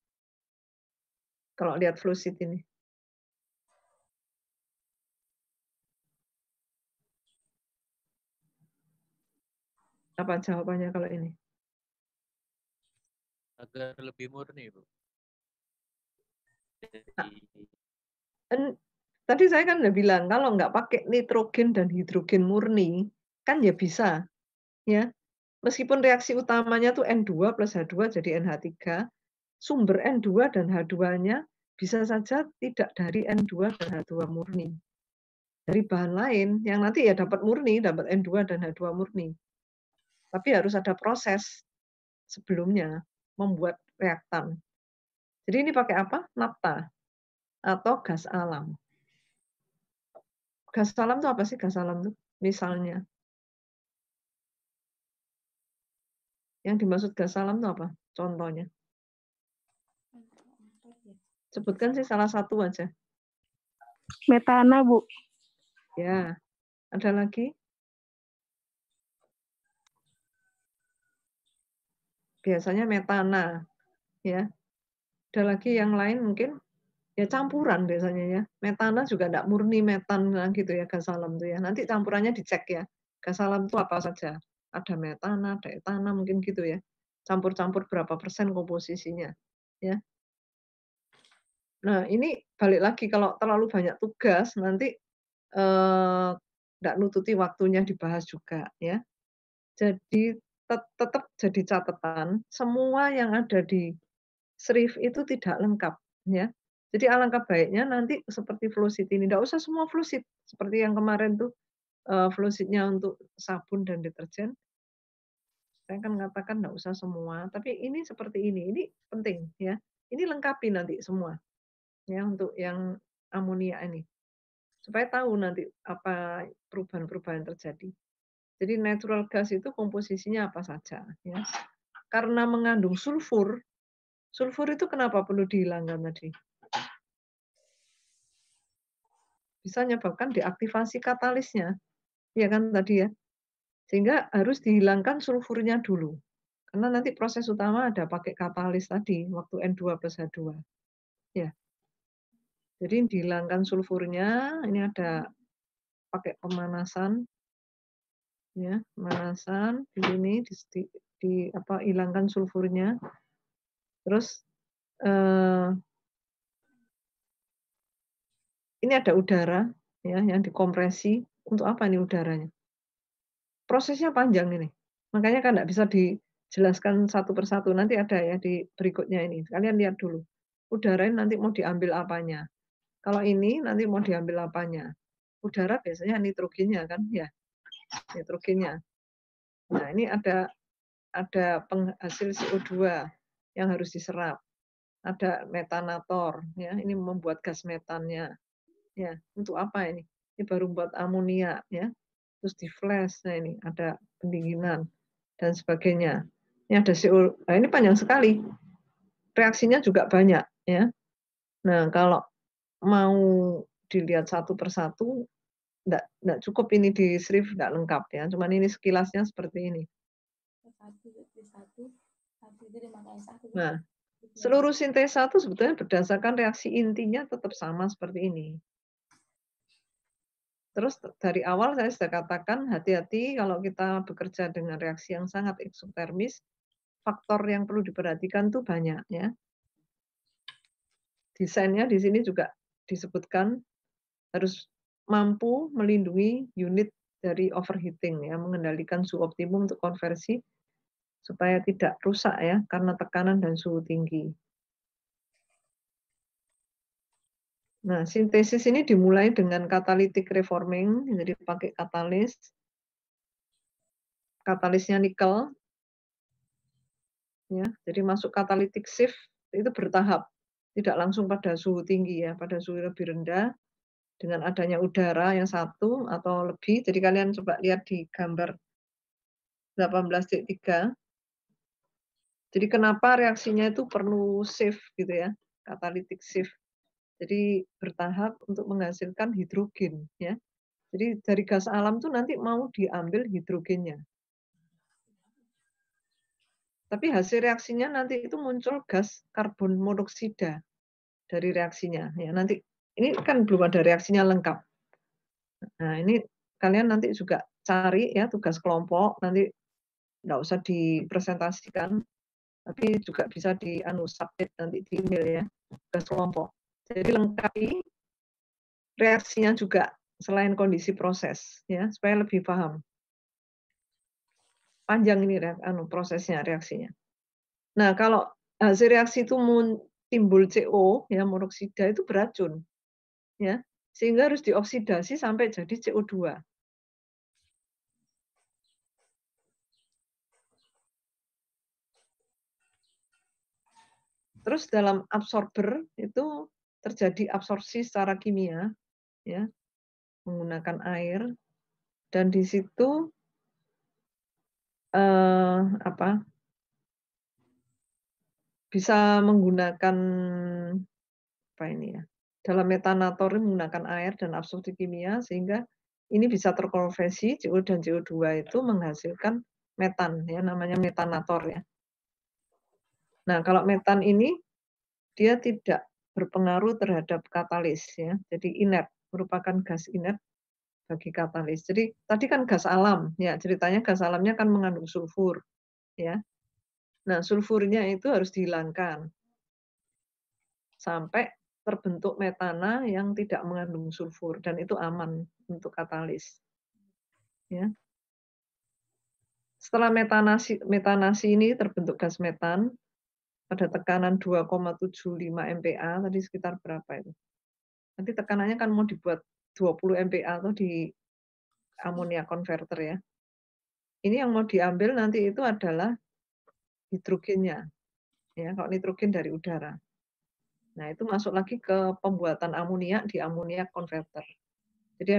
Kalau lihat flow sheet ini. Apa jawabannya kalau ini? Agar lebih murni, Bu. Tadi saya kan udah bilang, kalau nggak pakai nitrogen dan hidrogen murni, kan ya bisa. Ya. meskipun reaksi utamanya tuh N2 plus H2 jadi NH3, sumber N2 dan H2-nya bisa saja tidak dari N2 dan H2 murni. Dari bahan lain yang nanti ya dapat murni, dapat N2 dan H2 murni. Tapi harus ada proses sebelumnya membuat reaktan. Jadi ini pakai apa? Naphtha atau gas alam. Gas alam itu apa sih gas alam itu? Misalnya. Yang dimaksud gas alam itu apa? Contohnya. Sebutkan sih salah satu aja. Metana, Bu. Ya. Ada lagi? Biasanya metana. Ya. Ada lagi yang lain mungkin ya campuran biasanya ya. Metana juga enggak murni metan gitu ya gas alam itu ya. Nanti campurannya dicek ya. Gas alam itu apa saja? Ada metana, ada etana mungkin gitu ya. Campur-campur berapa persen komposisinya. Ya. Nah, ini balik lagi kalau terlalu banyak tugas nanti enggak nututi waktunya dibahas juga ya. Jadi tetap jadi catatan semua yang ada di SRIF itu tidak lengkap ya. Jadi alangkah baiknya nanti seperti flowsheet ini enggak usah semua flowsheet seperti yang kemarin tuh flowsheet-nya untuk sabun dan deterjen. Saya kan mengatakan enggak usah semua, tapi ini seperti ini penting ya. Ini lengkapi nanti semua. Ya untuk yang amonia ini. Supaya tahu nanti apa perubahan-perubahan terjadi. Jadi natural gas itu komposisinya apa saja ya. Karena mengandung sulfur. Sulfur itu kenapa perlu dihilangkan tadi? Bisa menyebabkan deaktivasi katalisnya. Ya kan tadi ya. Sehingga harus dihilangkan sulfurnya dulu. Karena nanti proses utama ada pakai katalis tadi waktu N2 plus H2. Ya. Jadi dihilangkan sulfurnya, ini ada pakai pemanasan. Ya, pemanasan di sini hilangkan sulfurnya. Terus ini ada udara ya yang dikompresi. Untuk apa nih udaranya? Prosesnya panjang ini. Makanya kan enggak bisa dijelaskan satu persatu. Nanti ada ya di berikutnya ini. Kalian lihat dulu. Udara ini nanti mau diambil apanya? Kalau ini nanti mau diambil apanya? Udara biasanya nitrogennya kan ya. Nitrogennya. Nah, ini ada penghasil CO2 yang harus diserap. Ada metanator ya, ini membuat gas metannya. Ya, untuk apa ini? Ini baru buat amonia ya. Terus di flash, nah ini ada pendinginan dan sebagainya. Ini ada CO, nah ini panjang sekali. Reaksinya juga banyak ya. Nah, kalau mau dilihat satu persatu enggak cukup ini di SRIF enggak lengkap ya. Cuman ini sekilasnya seperti ini. Nah, seluruh sintesa itu sebetulnya berdasarkan reaksi intinya tetap sama seperti ini. Terus dari awal saya sudah katakan hati-hati kalau kita bekerja dengan reaksi yang sangat eksotermis, faktor yang perlu diperhatikan tuh banyak ya. Desainnya di sini juga disebutkan harus mampu melindungi unit dari overheating ya, mengendalikan suhu optimum untuk konversi supaya tidak rusak ya karena tekanan dan suhu tinggi. Nah, sintesis ini dimulai dengan catalytic reforming, jadi pakai katalis. Katalisnya nikel. Ya, jadi masuk catalytic shift itu bertahap. Tidak langsung pada suhu tinggi ya, pada suhu lebih rendah dengan adanya udara yang satu atau lebih. Jadi kalian coba lihat di gambar 18.3. Jadi kenapa reaksinya itu perlu shift gitu ya, catalytic shift. Jadi bertahap untuk menghasilkan hidrogen ya. Jadi dari gas alam tuh nanti mau diambil hidrogennya. Tapi hasil reaksinya nanti itu muncul gas karbon monoksida dari reaksinya ya. Nanti ini kan belum ada reaksinya lengkap. Nah, ini kalian nanti juga cari ya tugas kelompok, nanti enggak usah dipresentasikan tapi juga bisa submit nanti di email ya, tugas kelompok. Jadi lengkapi reaksinya juga selain kondisi proses ya supaya lebih paham. panjang ini prosesnya, reaksinya. Nah, kalau hasil reaksi itu timbul CO, ya monoksida itu beracun, ya, sehingga harus dioksidasi sampai jadi CO2. Terus dalam absorber itu terjadi absorpsi secara kimia, ya, menggunakan air, dan di situ bisa menggunakan apa ini ya? Dalam metanator menggunakan air dan absorpsi kimia sehingga ini bisa terkonversi CO dan CO2 itu menghasilkan metan, ya, namanya metanator, ya. Nah, kalau metan ini dia tidak berpengaruh terhadap katalis, ya. Jadi inert, merupakan gas inert bagi katalis. Jadi tadi kan gas alam, ya, ceritanya gas alamnya kan mengandung sulfur, ya. Nah, sulfurnya itu harus dihilangkan sampai terbentuk metana yang tidak mengandung sulfur dan itu aman untuk katalis. Ya. Setelah metanasi ini terbentuk gas metan pada tekanan 2,75 MPa, tadi sekitar berapa itu? Nanti tekanannya kan mau dibuat 20 MPa atau di amonia converter, ya. Ini yang mau diambil nanti itu adalah hidrogennya. Ya, kalau nitrogen dari udara. Nah, itu masuk lagi ke pembuatan amonia di amonia converter. Jadi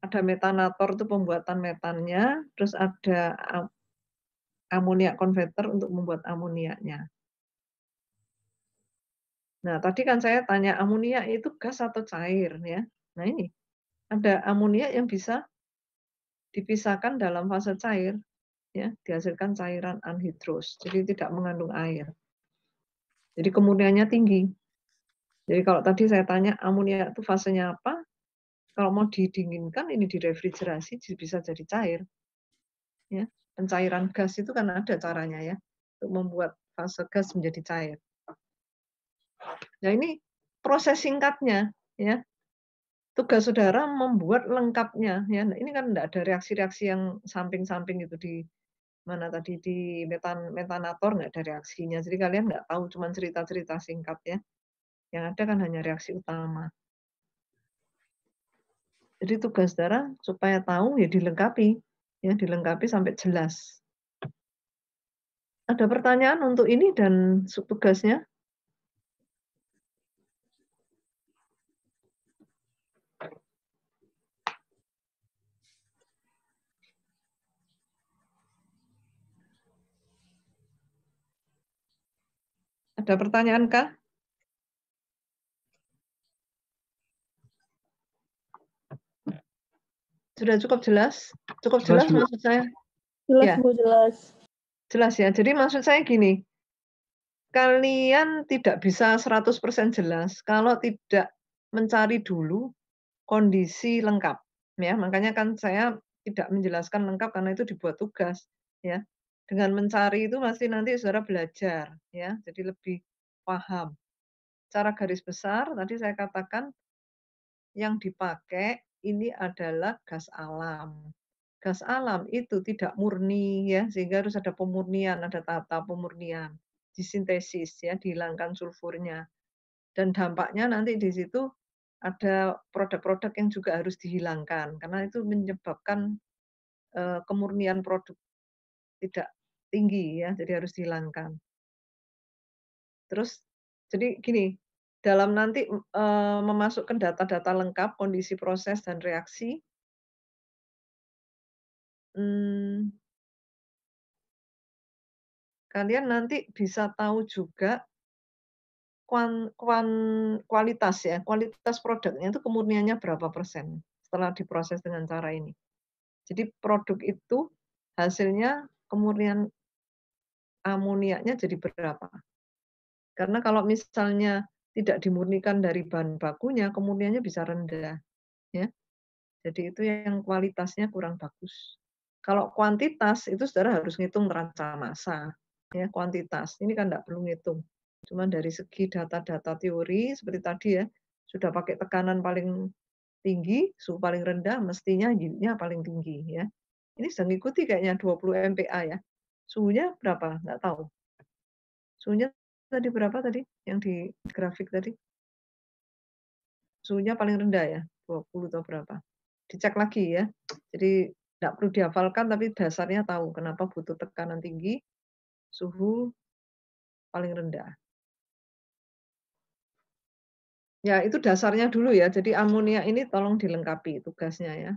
ada metanator itu pembuatan metannya, terus ada amonia converter untuk membuat amoniaknya. Nah, tadi kan saya tanya amonia itu gas atau cair, ya. Nah, ini ada amonia yang bisa dipisahkan dalam fase cair, ya, dihasilkan cairan anhidros. Jadi tidak mengandung air. Jadi kemurniannya tinggi. Jadi kalau tadi saya tanya amonia itu fasenya apa? Kalau mau didinginkan, ini direfrigerasi bisa jadi cair. Ya, pencairan gas itu kan ada caranya, ya, untuk membuat fase gas menjadi cair. Nah, ini proses singkatnya, ya. Tugas saudara membuat lengkapnya, ya. Nah, ini kan tidak ada reaksi-reaksi yang samping-samping itu di mana tadi di metanator nggak ada reaksinya. Jadi kalian nggak tahu, cuma cerita-cerita singkat, ya. Yang ada kan hanya reaksi utama. Jadi tugas saudara supaya tahu ya dilengkapi, sampai jelas. Ada pertanyaan untuk ini dan tugasnya? Ada pertanyaan kah? Sudah cukup jelas? Cukup jelas maksud saya? Jelas, Ya. Bu, jelas. Jelas, ya. Jadi maksud saya gini, kalian tidak bisa 100% jelas kalau tidak mencari dulu kondisi lengkap. Ya, makanya kan saya tidak menjelaskan lengkap karena itu dibuat tugas. Ya. Dengan mencari itu pasti nanti saudara belajar. Ya, jadi lebih paham. Secara garis besar, tadi saya katakan yang dipakai ini adalah gas alam. Gas alam itu tidak murni, ya, sehingga harus ada pemurnian, ada tahap-tahap pemurnian, disintesis, ya, dihilangkan sulfurnya. Dan dampaknya nanti di situ ada produk-produk yang juga harus dihilangkan karena itu menyebabkan kemurnian produk tidak tinggi, ya, jadi harus dihilangkan. Terus jadi gini, dalam nanti memasukkan data-data lengkap, kondisi proses dan reaksi, kalian nanti bisa tahu juga kualitas, ya, kualitas produknya itu kemurniannya berapa persen setelah diproses dengan cara ini. Jadi produk itu hasilnya kemurnian amoniaknya jadi berapa. Karena kalau misalnya tidak dimurnikan dari bahan bakunya, kemurniannya bisa rendah, ya. Jadi itu yang kualitasnya kurang bagus. Kalau kuantitas itu saudara harus ngitung neraca massa, ya, kuantitas. Ini kan tidak perlu ngitung. Cuma dari segi data-data teori seperti tadi, ya, sudah pakai tekanan paling tinggi, suhu paling rendah, mestinya yield-nya paling tinggi, ya. Ini sedang ngikuti kayaknya 20 MPa ya. Suhunya berapa? Nggak tahu. Suhunya tadi berapa tadi yang di grafik tadi? Suhunya paling rendah ya, 20 atau berapa. Dicek lagi ya. Jadi nggak perlu dihafalkan, tapi dasarnya tahu kenapa butuh tekanan tinggi, suhu paling rendah. Ya, itu dasarnya dulu ya. Jadi amonia ini tolong dilengkapi tugasnya ya.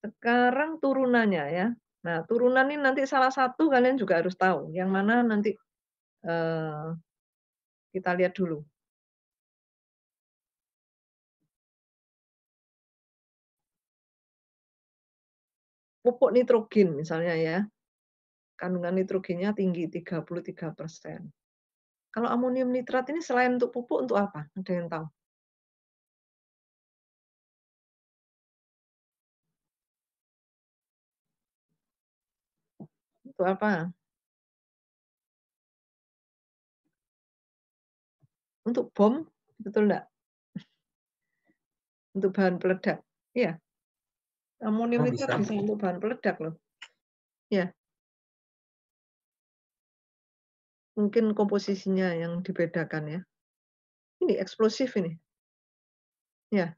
Sekarang turunannya ya. Nah, turunan ini nanti salah satu kalian juga harus tahu. Yang mana nanti kita lihat dulu. Pupuk nitrogen misalnya ya. Kandungan nitrogennya tinggi 33%. Kalau amonium nitrat ini selain untuk pupuk untuk apa? Ada yang tahu? Untuk apa? Untuk bom, betul enggak? Untuk bahan peledak. Iya. Amonium Oh, nitrat bisa untuk bahan peledak loh. Ya. Mungkin komposisinya yang dibedakan ya. Ini eksplosif ini. Ya.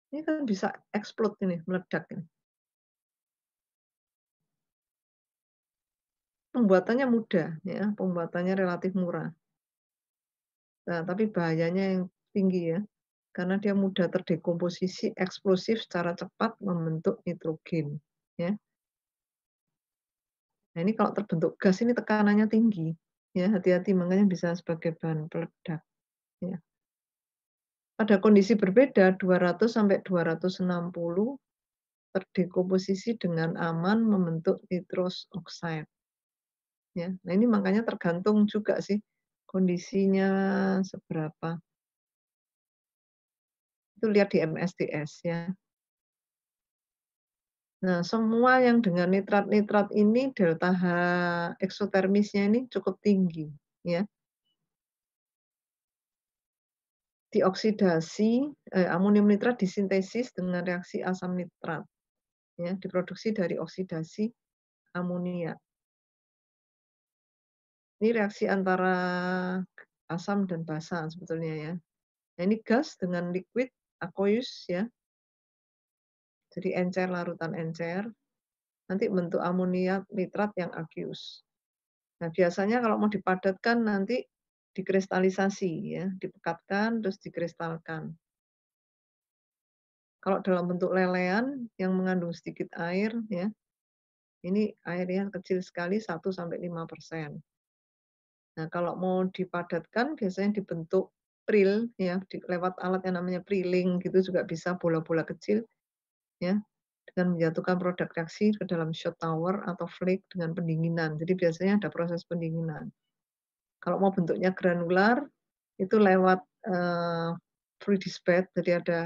Ini kan bisa explode ini, meledak ini. Pembuatannya mudah ya, pembuatannya relatif murah. Nah, tapi bahayanya yang tinggi ya. Karena dia mudah terdekomposisi, eksplosif secara cepat membentuk nitrogen, ya. Nah, ini kalau terbentuk gas ini tekanannya tinggi, ya, hati-hati makanya bisa sebagai bahan peledak, ya. Pada kondisi berbeda 200 sampai 260 terdekomposisi dengan aman membentuk nitrous oxide. Ya. Nah, ini makanya tergantung juga sih kondisinya seberapa. Itu lihat di MSDS ya. Nah, semua yang dengan nitrat-nitrat ini delta H eksotermisnya ini cukup tinggi, ya. Dioksidasi, amonium nitrat disintesis dengan reaksi asam nitrat, ya, diproduksi dari oksidasi amonia. Ini reaksi antara asam dan basa sebetulnya ya. Nah, ini gas dengan liquid aqueous ya. Jadi encer larutan encer. Nanti bentuk amonia nitrat yang aqueous. Nah, biasanya kalau mau dipadatkan nanti dikristalisasi ya, dipekatkan terus dikristalkan. Kalau dalam bentuk lelehan yang mengandung sedikit air ya, ini airnya kecil sekali 1 sampai 5%. Nah, kalau mau dipadatkan biasanya dibentuk pril ya, lewat alat yang namanya priling gitu juga bisa, bola-bola kecil ya, dengan menjatuhkan produk reaksi ke dalam shot tower atau flake dengan pendinginan. Jadi biasanya ada proses pendinginan. Kalau mau bentuknya granular itu lewat fluidis bed, jadi ada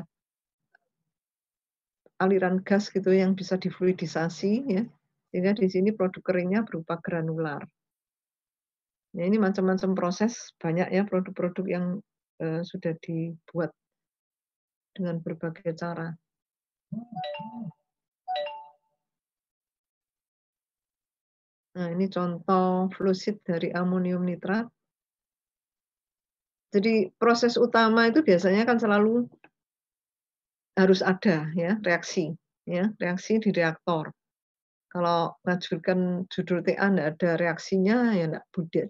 aliran gas gitu yang bisa difluidisasi ya, sehingga di sini produk keringnya berupa granular. Nah, ini macam-macam proses, banyak ya produk-produk yang sudah dibuat dengan berbagai cara. Nah, ini contoh fluosid dari amonium nitrat. Jadi proses utama itu biasanya kan selalu harus ada ya reaksi di reaktor. Kalau ngajukan judul TA enggak ada reaksinya ya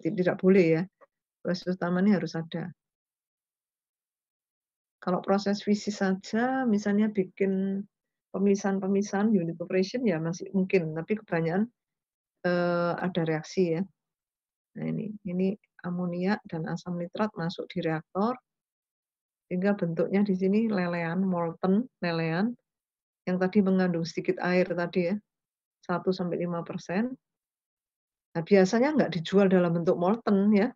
tidak boleh ya. Proses utama ini harus ada. Kalau proses fisik saja misalnya bikin pemisahan-pemisahan unit operation ya masih mungkin, tapi kebanyakan ada reaksi ya. Nah, ini amonia dan asam nitrat masuk di reaktor sehingga bentuknya di sini lelehan, molten lelehan yang tadi mengandung sedikit air tadi ya, 1 sampai 5%. Nah, biasanya nggak dijual dalam bentuk molten ya.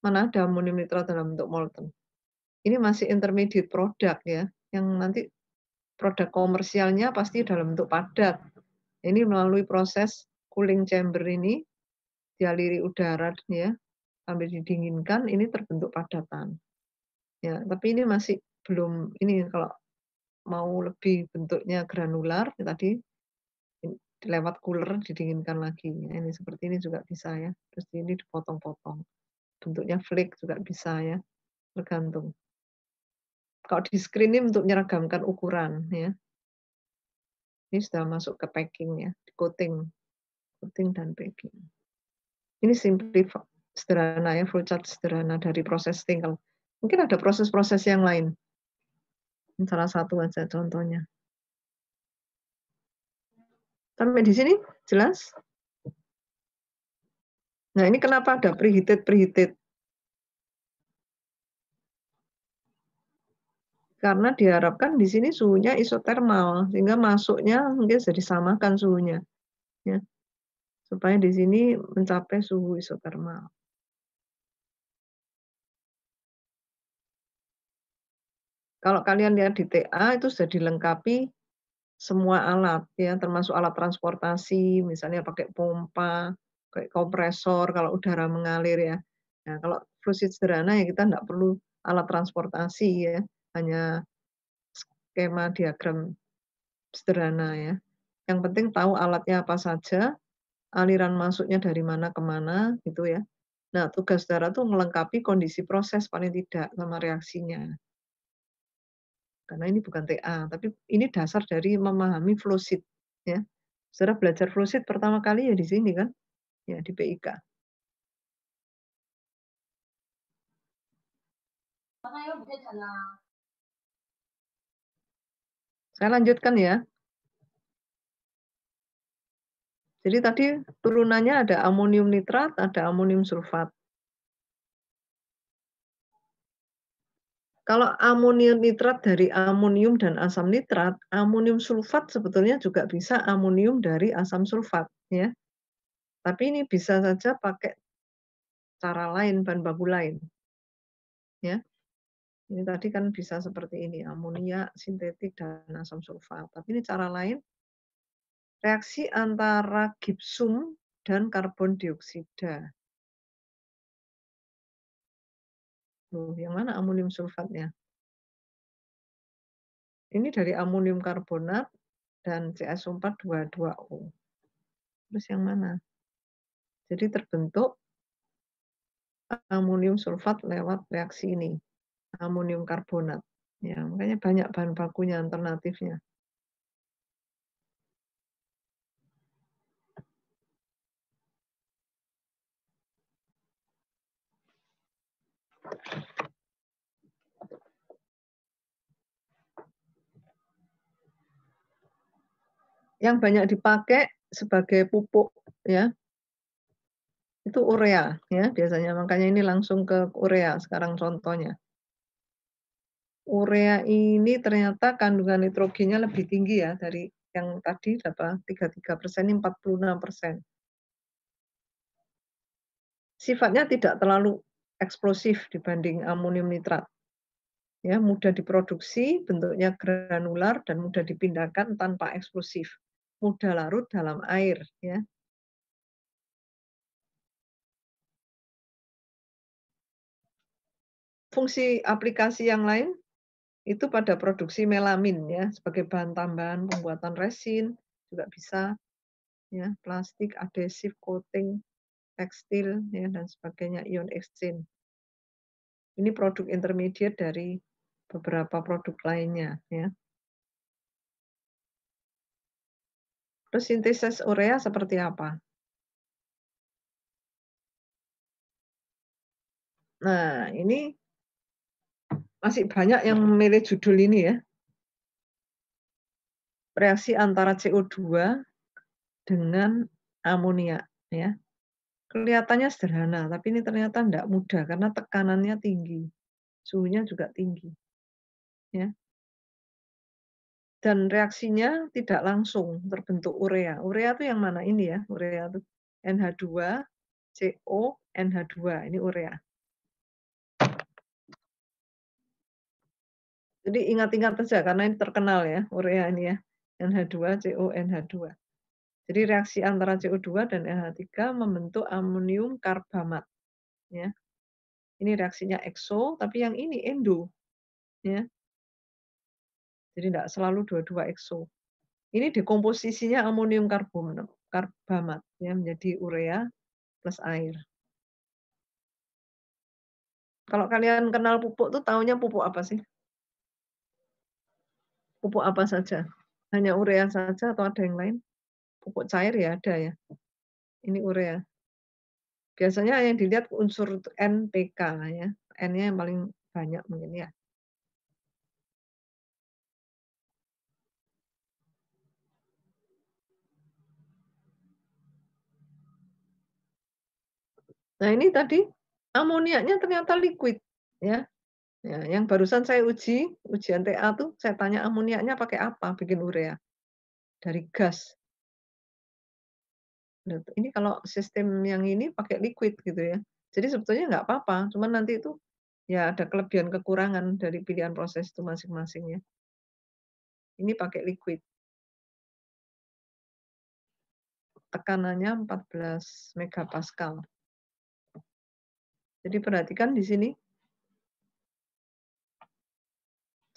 Mana ada amonium nitrat dalam bentuk molten. Ini masih intermediate product ya, yang nanti produk komersialnya pasti dalam bentuk padat. Ini melalui proses cooling chamber ini, dialiri udara ya, sambil didinginkan, ini terbentuk padatan. Ya, tapi ini masih belum, ini kalau mau lebih bentuknya granular, tadi lewat cooler didinginkan lagi. Ya, ini seperti ini juga bisa ya. Terus ini dipotong-potong. Bentuknya flake juga bisa ya, tergantung. Kalau di screen ini untuk menyeragamkan ukuran ya. Ini sudah masuk ke packing ya, coating dan packing. Ini sederhana ya, flowchart sederhana dari proses tinggal. Mungkin ada proses-proses yang lain. Ini salah satu aja contohnya. Sampai di sini jelas? Nah, ini kenapa ada preheated? Karena diharapkan di sini suhunya isotermal, sehingga masuknya mungkin bisa disamakan suhunya. Ya. Supaya di sini mencapai suhu isotermal. Kalau kalian lihat di TA itu sudah dilengkapi semua alat ya, termasuk alat transportasi, misalnya pakai pompa, kayak kompresor kalau udara mengalir ya. Nah, kalau fluid sederhana ya kita enggak perlu alat transportasi ya, hanya skema diagram sederhana ya. Yang penting tahu alatnya apa saja, aliran masuknya dari mana ke mana gitu ya. Nah, tugas saudara tuh melengkapi kondisi proses paling tidak sama reaksinya. Karena ini bukan TA, tapi ini dasar dari memahami flow sheet ya. Saudara belajar flow sheet pertama kali ya di sini kan? Ya, di PIK. Saya lanjutkan ya. Jadi tadi turunannya ada amonium nitrat, ada amonium sulfat. Kalau amonium nitrat dari amonium dan asam nitrat, amonium sulfat sebetulnya juga bisa amonium dari asam sulfat ya. Tapi ini bisa saja pakai cara lain, bahan baku lain. Ya. Ini tadi kan bisa seperti ini, amonia sintetik dan asam sulfat. Tapi ini cara lain, reaksi antara gipsum dan karbon dioksida. Yang mana amonium sulfatnya? Ini dari amonium karbonat dan CaO4 22O. Terus yang mana? Jadi terbentuk amonium sulfat lewat reaksi ini, amonium karbonat. Ya, makanya banyak bahan bakunya alternatifnya. Yang banyak dipakai sebagai pupuk ya, itu urea ya biasanya, makanya ini langsung ke urea sekarang contohnya. Urea ini ternyata kandungan nitrogennya lebih tinggi ya dari yang tadi 33%, ini 46%. Sifatnya tidak terlalu eksplosif dibanding amonium nitrat. Ya, mudah diproduksi, bentuknya granular dan mudah dipindahkan tanpa eksplosif. Mudah larut dalam air ya. Fungsi aplikasi yang lain itu pada produksi melamin ya, sebagai bahan tambahan pembuatan resin juga bisa ya, plastik, adhesif, coating, tekstil ya dan sebagainya, ion exchange. Ini produk intermediate dari beberapa produk lainnya ya. Terus sintesis urea seperti apa? Nah, ini masih banyak yang memilih judul ini ya. Reaksi antara CO2 dengan amonia ya. Kelihatannya sederhana, tapi ini ternyata tidak mudah karena tekanannya tinggi. Suhunya juga tinggi. Ya. Dan reaksinya tidak langsung terbentuk urea. Urea itu yang mana ini ya? Urea itu NH2, CO, NH2. Ini urea. Jadi ingat-ingat saja karena ini terkenal ya, urea ini ya. NH2, CO, NH2. Jadi reaksi antara CO2 dan NH3 membentuk amonium karbamat. Ya. Ini reaksinya ekso, tapi yang ini endo. Ya. Jadi tidak selalu dua-dua ekso. Ini dekomposisinya amonium karbamat ya menjadi urea plus air. Kalau kalian kenal pupuk tuh taunya pupuk apa sih? Pupuk apa saja? Hanya urea saja atau ada yang lain? Pupuk cair ya ada ya. Ini urea. Biasanya yang dilihat unsur NPK ya. N-nya yang paling banyak mungkin ya. Nah, ini tadi amoniaknya ternyata liquid ya. Ya, yang barusan saya ujian TA tuh saya tanya amoniaknya pakai apa bikin urea? Dari gas. Nah, ini kalau sistem yang ini pakai liquid gitu ya. Jadi sebetulnya nggak apa-apa, cuman nanti itu ya ada kelebihan kekurangan dari pilihan proses itu masing-masing ya. Ini pakai liquid. Tekanannya 14 megapascal. Jadi perhatikan di sini.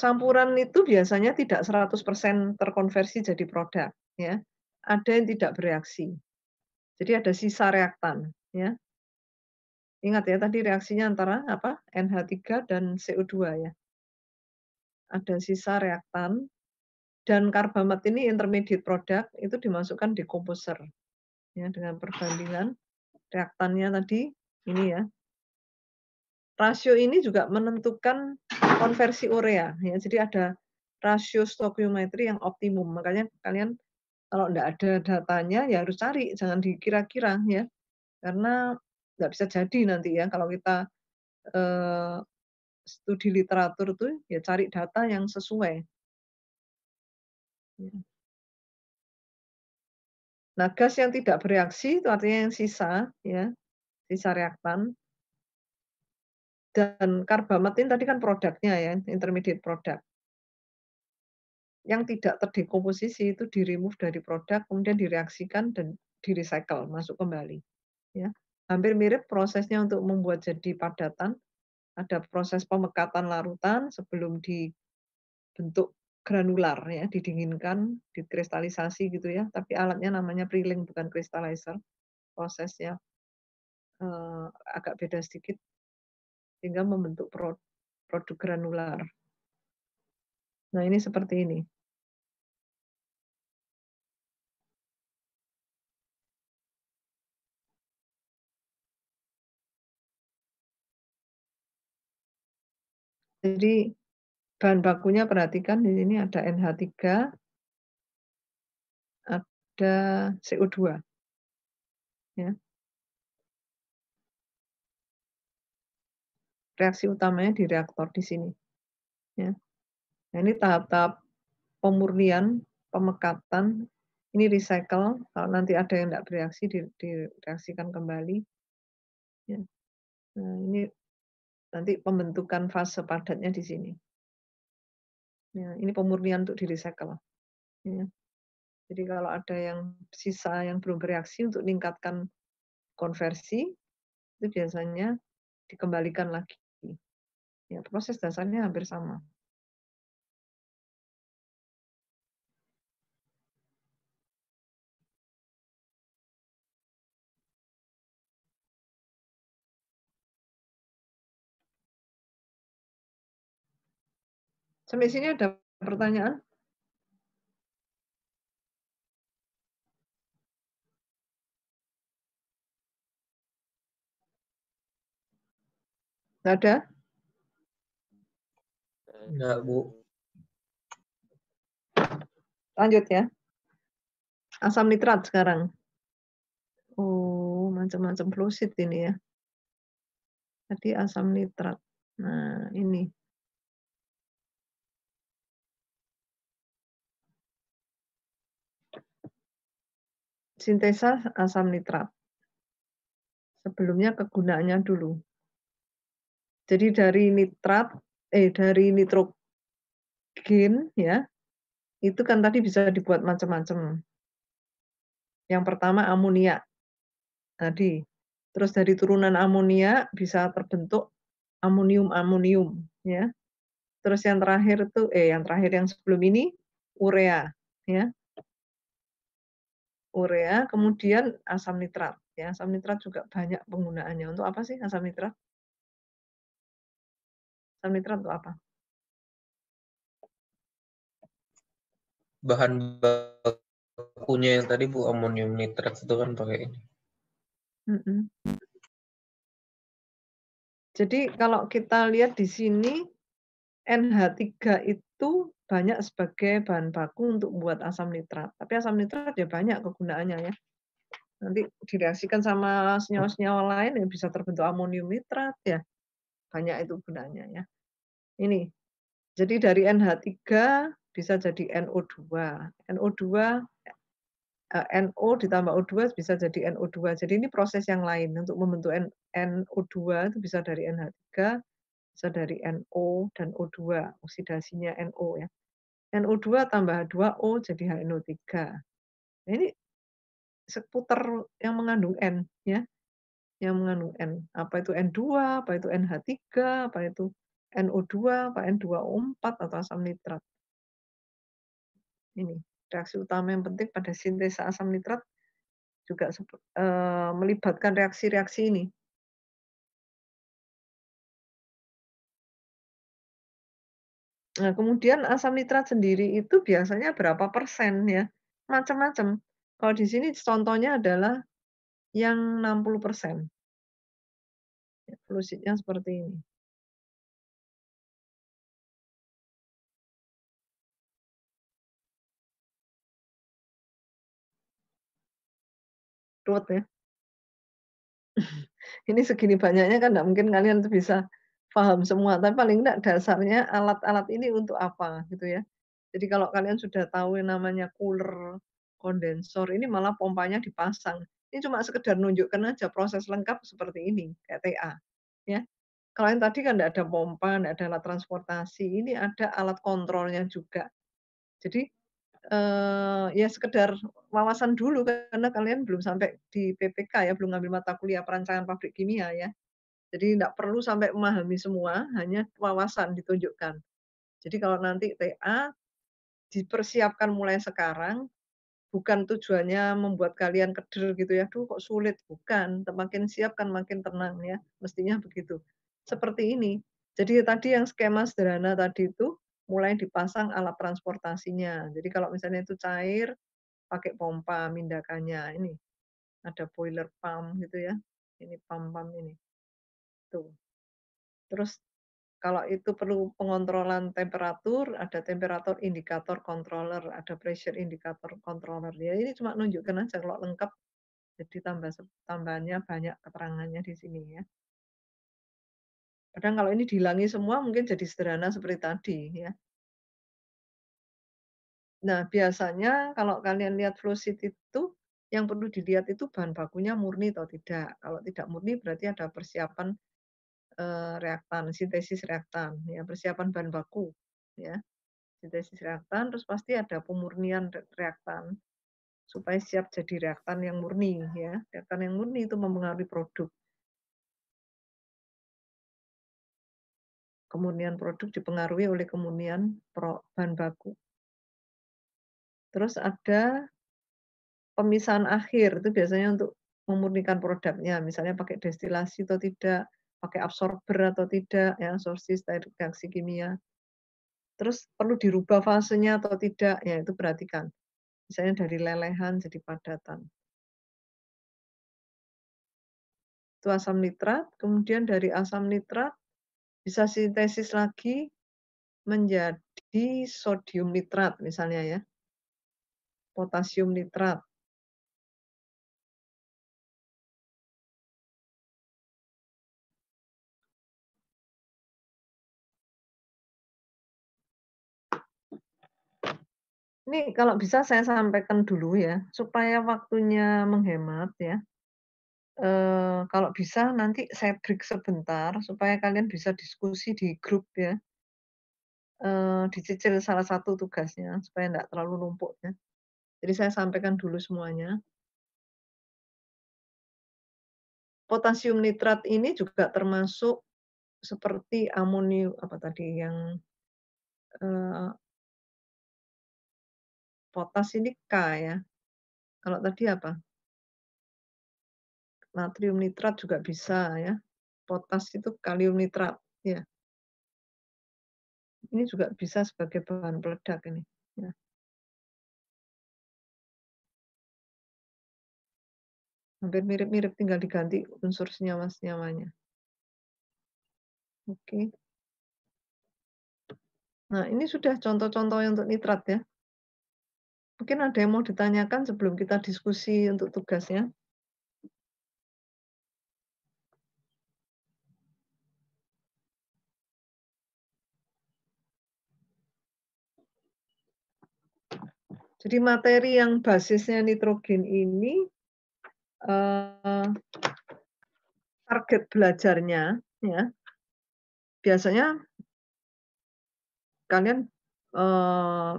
Campuran itu biasanya tidak 100% terkonversi jadi produk ya. Ada yang tidak bereaksi. Jadi ada sisa reaktan ya. Ingat ya tadi reaksinya antara apa? NH3 dan CO2 ya. Ada sisa reaktan dan karbamat ini intermediate product itu dimasukkan decomposer ya dengan perbandingan reaktannya tadi ini ya. Rasio ini juga menentukan konversi urea ya. Jadi ada rasio stoichiometri yang optimum. Makanya kalian kalau enggak ada datanya ya harus cari, jangan dikira-kira ya. Karena nggak bisa jadi nanti ya kalau kita studi literatur tuh ya cari data yang sesuai. Nah, gas yang tidak bereaksi itu artinya yang sisa ya, sisa reaktan. Dan karbamat ini tadi kan produknya ya, intermediate product. Yang tidak terdekomposisi itu di-remove dari produk, kemudian direaksikan dan di-recycle, masuk kembali. Ya. Hampir mirip prosesnya untuk membuat jadi padatan. Ada proses pemekatan larutan sebelum dibentuk granular ya, didinginkan, dikristalisasi gitu ya. Tapi alatnya namanya preling bukan crystallizer. Prosesnya agak beda sedikit sehingga membentuk produk granular. Nah, ini seperti ini. Jadi bahan bakunya perhatikan di sini ada NH3, ada CO2. Ya. Reaksi utamanya di reaktor di sini. Ya. Nah, ini tahap-tahap pemurnian, pemekatan, ini recycle, kalau nanti ada yang tidak bereaksi, direaksikan kembali. Ya. Nah, ini nanti pembentukan fase padatnya di sini. Ya, ini pemurnian untuk di-recycle. Ya. Jadi kalau ada yang sisa yang belum bereaksi untuk meningkatkan konversi, itu biasanya dikembalikan lagi. Ya, proses dasarnya hampir sama. Sampai sini ada pertanyaan? Nggak ada? Enggak, Bu. Lanjut ya. Asam nitrat sekarang. Oh, macam-macam fluosid ini ya. Tadi asam nitrat. Nah, ini. Sintesa asam nitrat. Sebelumnya kegunaannya dulu. Jadi dari nitrogen ya, itu kan tadi bisa dibuat macam-macam. Yang pertama amonia. Tadi. Terus dari turunan amonia bisa terbentuk amonium ya. Terus yang terakhir itu yang sebelum ini urea ya. urea, kemudian asam nitrat. Ya, asam nitrat juga banyak penggunaannya. Untuk apa sih asam nitrat? Asam nitrat untuk apa? Bahan bakunya yang tadi Bu, amonium nitrat itu kan pakai ini. Mm-mm. Jadi kalau kita lihat di sini, NH3 itu banyak sebagai bahan baku untuk membuat asam nitrat. Tapi asam nitrat ya banyak kegunaannya ya. Nanti direaksikan sama senyawa-senyawa lain yang bisa terbentuk amonium nitrat ya. Banyak itu gunanya ya. Ini. Jadi dari NH3 bisa jadi NO2. NO2 NO ditambah O2 bisa jadi NO2. Jadi ini proses yang lain untuk membentuk NO2 itu bisa dari NH3, bisa dari NO dan O2, oksidasinya NO ya. NO2 tambah H2O jadi HNO3. Nah, ini seputar yang mengandung N ya, yang mengandung N. Apa itu N2, apa itu NH3, apa itu NO2, apa N2O4 atau asam nitrat. Ini reaksi utama yang penting pada sintesa asam nitrat juga melibatkan reaksi-reaksi ini. Nah, kemudian asam nitrat sendiri itu biasanya berapa persen ya? Macam-macam. Kalau di sini contohnya adalah yang 60%. Ya, fluidnya seperti ini. Ruwet ya. Ini segini banyaknya kan nggak mungkin kalian tuh bisa paham semua, tapi paling enggak dasarnya alat-alat ini untuk apa gitu ya. Jadi kalau kalian sudah tahu yang namanya cooler, kondensor, ini malah pompanya dipasang. Ini cuma sekedar nunjukkan aja proses lengkap seperti ini, kayak TA. Ya. Kalau yang tadi kan enggak ada pompa, enggak ada alat transportasi, ini ada alat kontrolnya juga. Jadi ya sekedar wawasan dulu karena kalian belum sampai di PPK ya, belum ngambil mata kuliah perancangan pabrik kimia ya. Jadi enggak perlu sampai memahami semua, hanya wawasan ditunjukkan. Jadi kalau nanti TA dipersiapkan mulai sekarang, bukan tujuannya membuat kalian keder gitu ya, "Duh kok sulit," bukan. Makin siap kan makin tenang ya, mestinya begitu. Seperti ini. Jadi tadi yang skema sederhana tadi itu, mulai dipasang alat transportasinya. Jadi kalau misalnya itu cair, pakai pompa mindakannya. Ini, ada boiler pump gitu ya. Ini pump-pump ini. Tuh. Terus kalau itu perlu pengontrolan temperatur, ada temperatur indikator controller, ada pressure indicator controller. Ya ini cuma nunjukkan aja kalau lengkap, jadi tambahannya banyak keterangannya di sini ya. Kadang kalau ini dihilangi semua mungkin jadi sederhana seperti tadi ya. Nah, biasanya kalau kalian lihat flow sheet itu, yang perlu dilihat itu bahan bakunya murni atau tidak. Kalau tidak murni berarti ada persiapan reaktan, sintesis reaktan, ya persiapan bahan baku, ya. Sintesis reaktan, terus pasti ada pemurnian reaktan supaya siap jadi reaktan yang murni ya. Reaktan yang murni itu mempengaruhi produk. Kemurnian produk dipengaruhi oleh kemurnian bahan baku. Terus ada pemisahan akhir, itu biasanya untuk memurnikan produknya, misalnya pakai destilasi atau tidak, pakai absorber atau tidak, ya, absorpsi reaksi kimia. Terus perlu dirubah fasenya atau tidak, ya itu perhatikan. Misalnya dari lelehan jadi padatan. Itu asam nitrat, kemudian dari asam nitrat bisa sintesis lagi menjadi sodium nitrat misalnya ya. Potasium nitrat. Ini kalau bisa saya sampaikan dulu ya, supaya waktunya menghemat ya. Kalau bisa nanti saya break sebentar supaya kalian bisa diskusi di grup ya. Dicicil salah satu tugasnya supaya enggak terlalu numpuk ya. Jadi saya sampaikan dulu semuanya. Potasium nitrat ini juga termasuk seperti amonium apa tadi yang potas ini K ya. Kalau tadi apa? Natrium nitrat juga bisa ya. Potas itu kalium nitrat ya. Ini juga bisa sebagai bahan peledak ini ya. Hampir mirip-mirip, tinggal diganti unsur senyawa-senyawanya. Oke. Nah, ini sudah contoh-contohnya untuk nitrat ya. Mungkin ada yang mau ditanyakan sebelum kita diskusi untuk tugasnya. Jadi materi yang basisnya nitrogen ini target belajarnya ya. Biasanya kalian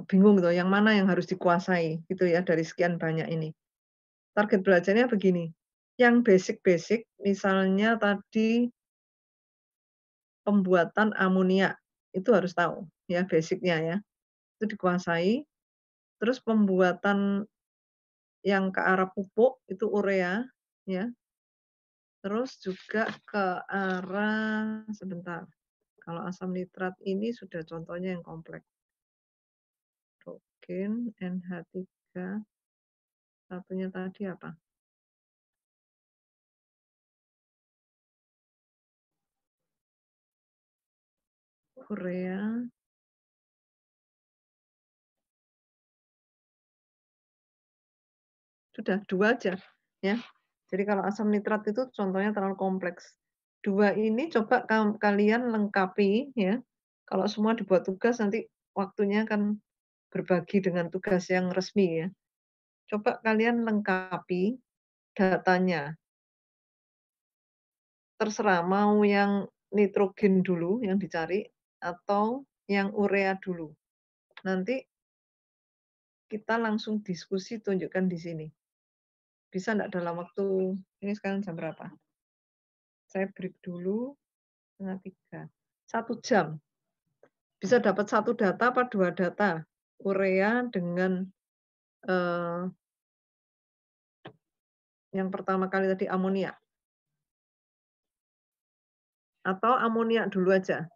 bingung gitu, yang mana yang harus dikuasai gitu ya dari sekian banyak ini. Target belajarnya begini. Yang basic-basic misalnya tadi pembuatan amonia itu harus tahu ya basicnya ya. Itu dikuasai. Terus pembuatan yang ke arah pupuk itu urea ya. Terus juga ke arah sebentar. Kalau asam nitrat ini sudah contohnya yang kompleks. Nitrogen, NH3. Satunya tadi apa? Urea. Sudah 2 aja ya. Jadi kalau asam nitrat itu contohnya terlalu kompleks. 2 ini coba kalian lengkapi ya. Kalau semua dibuat tugas nanti waktunya akan berbagi dengan tugas yang resmi ya. Coba kalian lengkapi datanya. Terserah mau yang nitrogen dulu yang dicari atau yang urea dulu. Nanti kita langsung diskusi, tunjukkan di sini. Bisa enggak dalam waktu, ini sekarang jam berapa? Saya break dulu, 2:30. 1 jam. Bisa dapat 1 data apa 2 data? Urea dengan yang pertama kali tadi amonia. Atau amonia dulu aja.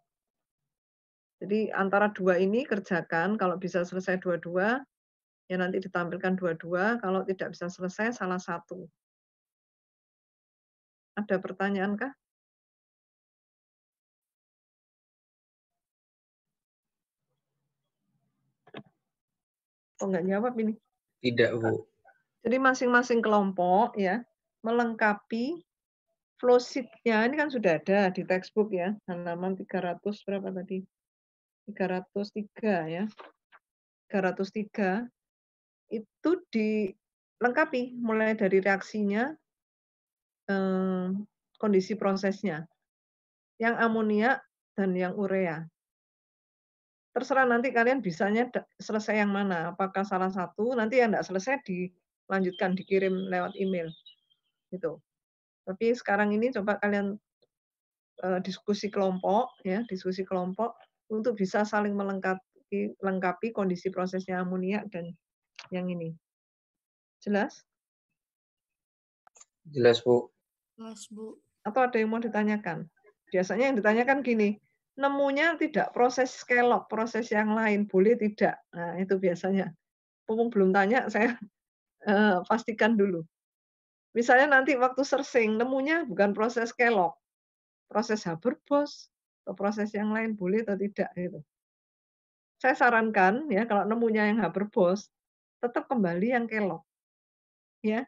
Jadi antara 2 ini kerjakan, kalau bisa selesai dua-dua, ya nanti ditampilkan dua-dua, kalau tidak bisa selesai salah satu. Ada pertanyaan kah? Oh, enggak jawab ini. Tidak, Bu. Jadi masing-masing kelompok ya melengkapi flowsheet-nya, ini kan sudah ada di textbook ya, halaman 300 berapa tadi? 303 ya. 303 itu dilengkapi mulai dari reaksinya, kondisi prosesnya. Yang amonia dan yang urea. Terserah nanti kalian bisanya selesai yang mana, apakah salah satu, nanti yang enggak selesai dilanjutkan, dikirim lewat email, gitu. Tapi sekarang ini coba kalian diskusi kelompok ya, diskusi kelompok untuk bisa saling lengkapi kondisi prosesnya amonia dan yang ini. Jelas? Jelas, Bu. Mas, Bu. Atau ada yang mau ditanyakan? Biasanya yang ditanyakan gini, nemunya tidak proses Kellogg, proses yang lain, boleh tidak? Nah, itu biasanya. Mumpung belum tanya, saya pastikan dulu. Misalnya nanti waktu searching, nemunya bukan proses Kellogg, proses Haber-Bosch, atau proses yang lain, boleh atau tidak, gitu. Saya sarankan ya, kalau nemunya yang Haber-Bosch, tetap kembali yang Kellogg. Ya.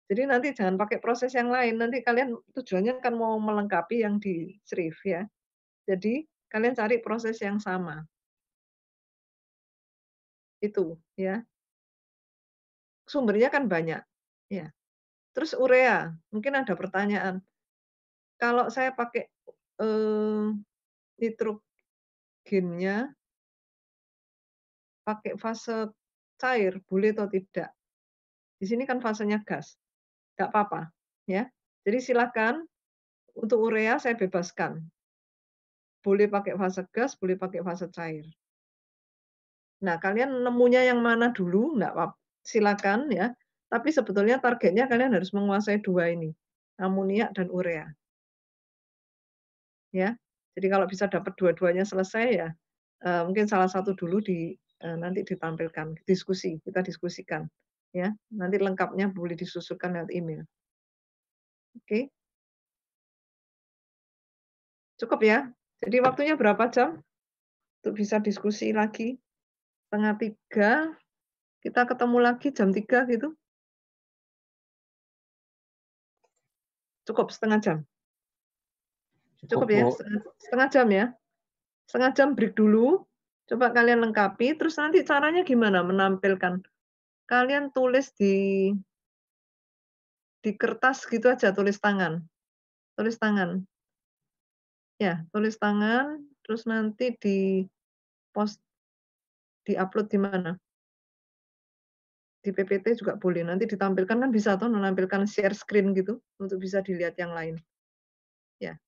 Jadi nanti jangan pakai proses yang lain, nanti kalian tujuannya kan mau melengkapi yang di Srif ya. Jadi kalian cari proses yang sama. Itu ya. Sumbernya kan banyak. Ya. Terus urea, mungkin ada pertanyaan. Kalau saya pakai nitrogennya pakai fase cair, boleh atau tidak? Di sini kan fasenya gas. Enggak apa-apa, ya. Jadi silakan untuk urea saya bebaskan. Boleh pakai fase gas, boleh pakai fase cair. Nah, kalian nemunya yang mana dulu, enggak apa-apa. Silakan ya. Tapi sebetulnya targetnya kalian harus menguasai 2 ini, amoniak dan urea. Ya. Jadi kalau bisa dapat dua-duanya selesai ya, mungkin salah satu dulu nanti ditampilkan, kita diskusikan, ya. Nanti lengkapnya boleh disusulkan lewat email. Oke. Cukup ya? Jadi waktunya berapa jam untuk bisa diskusi lagi? 2:30, kita ketemu lagi jam 3 gitu? Cukup setengah jam? Cukup ya? Bu. Setengah jam ya? Setengah jam break dulu, coba kalian lengkapi, terus nanti caranya gimana menampilkan? Kalian tulis di kertas gitu aja, tulis tangan. Tulis tangan. Ya, tulis tangan, terus nanti di-upload di mana? Di PPT juga boleh, nanti ditampilkan kan bisa tuh menampilkan share screen gitu, untuk bisa dilihat yang lain. Ya.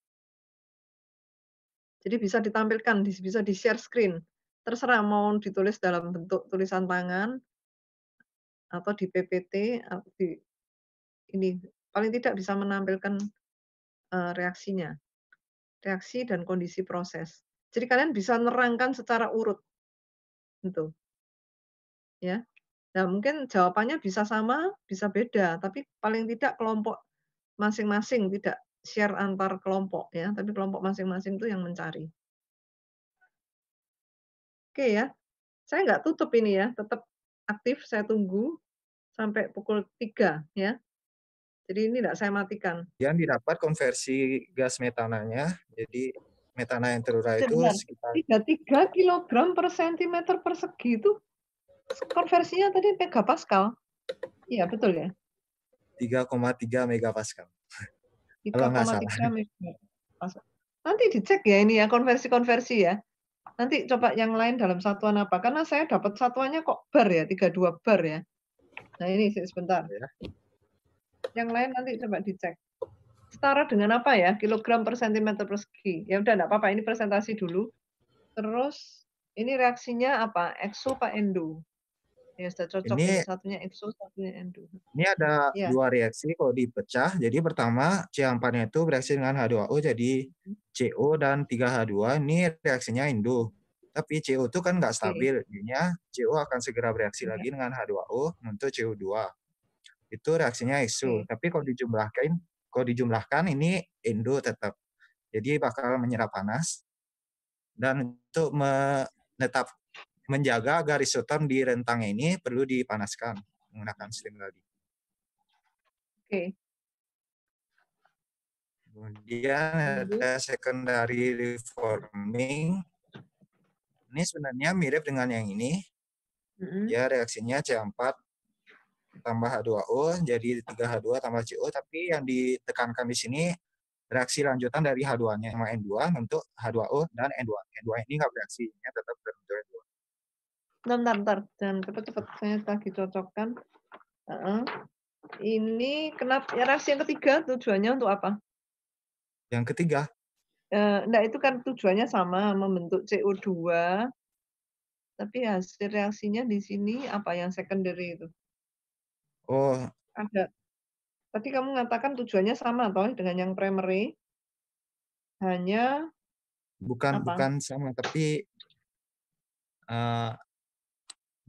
Jadi bisa ditampilkan, bisa di-share screen. Terserah mau ditulis dalam bentuk tulisan tangan, atau di PPT, atau ini, paling tidak bisa menampilkan, reaksinya. Reaksi dan kondisi proses. Jadi kalian bisa nerangkan secara urut. Gitu. Ya. Nah, mungkin jawabannya bisa sama, bisa beda, tapi paling tidak kelompok masing-masing tidak share antar kelompok ya, tapi kelompok masing-masing itu yang mencari. Oke ya. Saya nggak tutup ini ya, tetap aktif, saya tunggu sampai pukul 3 ya. Jadi ini nggak saya matikan. Yang didapat konversi gas metananya, jadi metana yang terurai itu Sebentar, sekitar 33 kilogram per sentimeter persegi itu konversinya tadi megapascal. Iya, betul ya? 3,3 megapascal. Kalau nggak salah. 3,3 megapascal. Nanti dicek ya ini ya, konversi-konversi ya. Nanti coba yang lain dalam satuan apa, karena saya dapat satuannya kok bar ya, 32 bar ya. Nah ini sebentar. Yang lain nanti coba dicek. Setara dengan apa ya, kilogram per sentimeter persegi. Ya udah enggak apa-apa, ini presentasi dulu. Terus ini reaksinya apa, exo apa endo? Ya sudah cocok ini, satunya exo, satunya endo. Ini ada Ya. 2 reaksi kalau dipecah. Jadi pertama C4-nya itu bereaksi dengan H2O jadi CO dan 3H2. Ini reaksinya endo. Tapi CO itu kan nggak stabil. Jadinya CO akan segera bereaksi lagi dengan H2O untuk CO2. Itu reaksinya exo. Tapi kalau dijumlahkan ini endo tetap. Jadi bakal menyerap panas. Dan untuk menjaga agar isoterm di rentang ini perlu dipanaskan menggunakan steam tadi. Oke. Kemudian ada secondary reforming. Ini sebenarnya mirip dengan yang ini. Ya reaksinya C4 tambah H2O jadi 3H2 tambah CO, tapi yang ditekankan di sini reaksi lanjutan dari H2-nya sama N2 untuk H2O dan N2. N2 ini nggak bereaksi, ini tetap berbentuk N2. Bentar, jangan cepat-cepat, saya lagi cocokkan. Ini kenapa ya, reaksi yang ketiga tujuannya untuk apa? Yang ketiga? Enggak, itu kan tujuannya sama, membentuk CO2, tapi hasil reaksinya di sini apa yang secondary itu? Oh. Ada. Tadi kamu mengatakan tujuannya sama toh dengan yang primary? Hanya bukan sama, tapi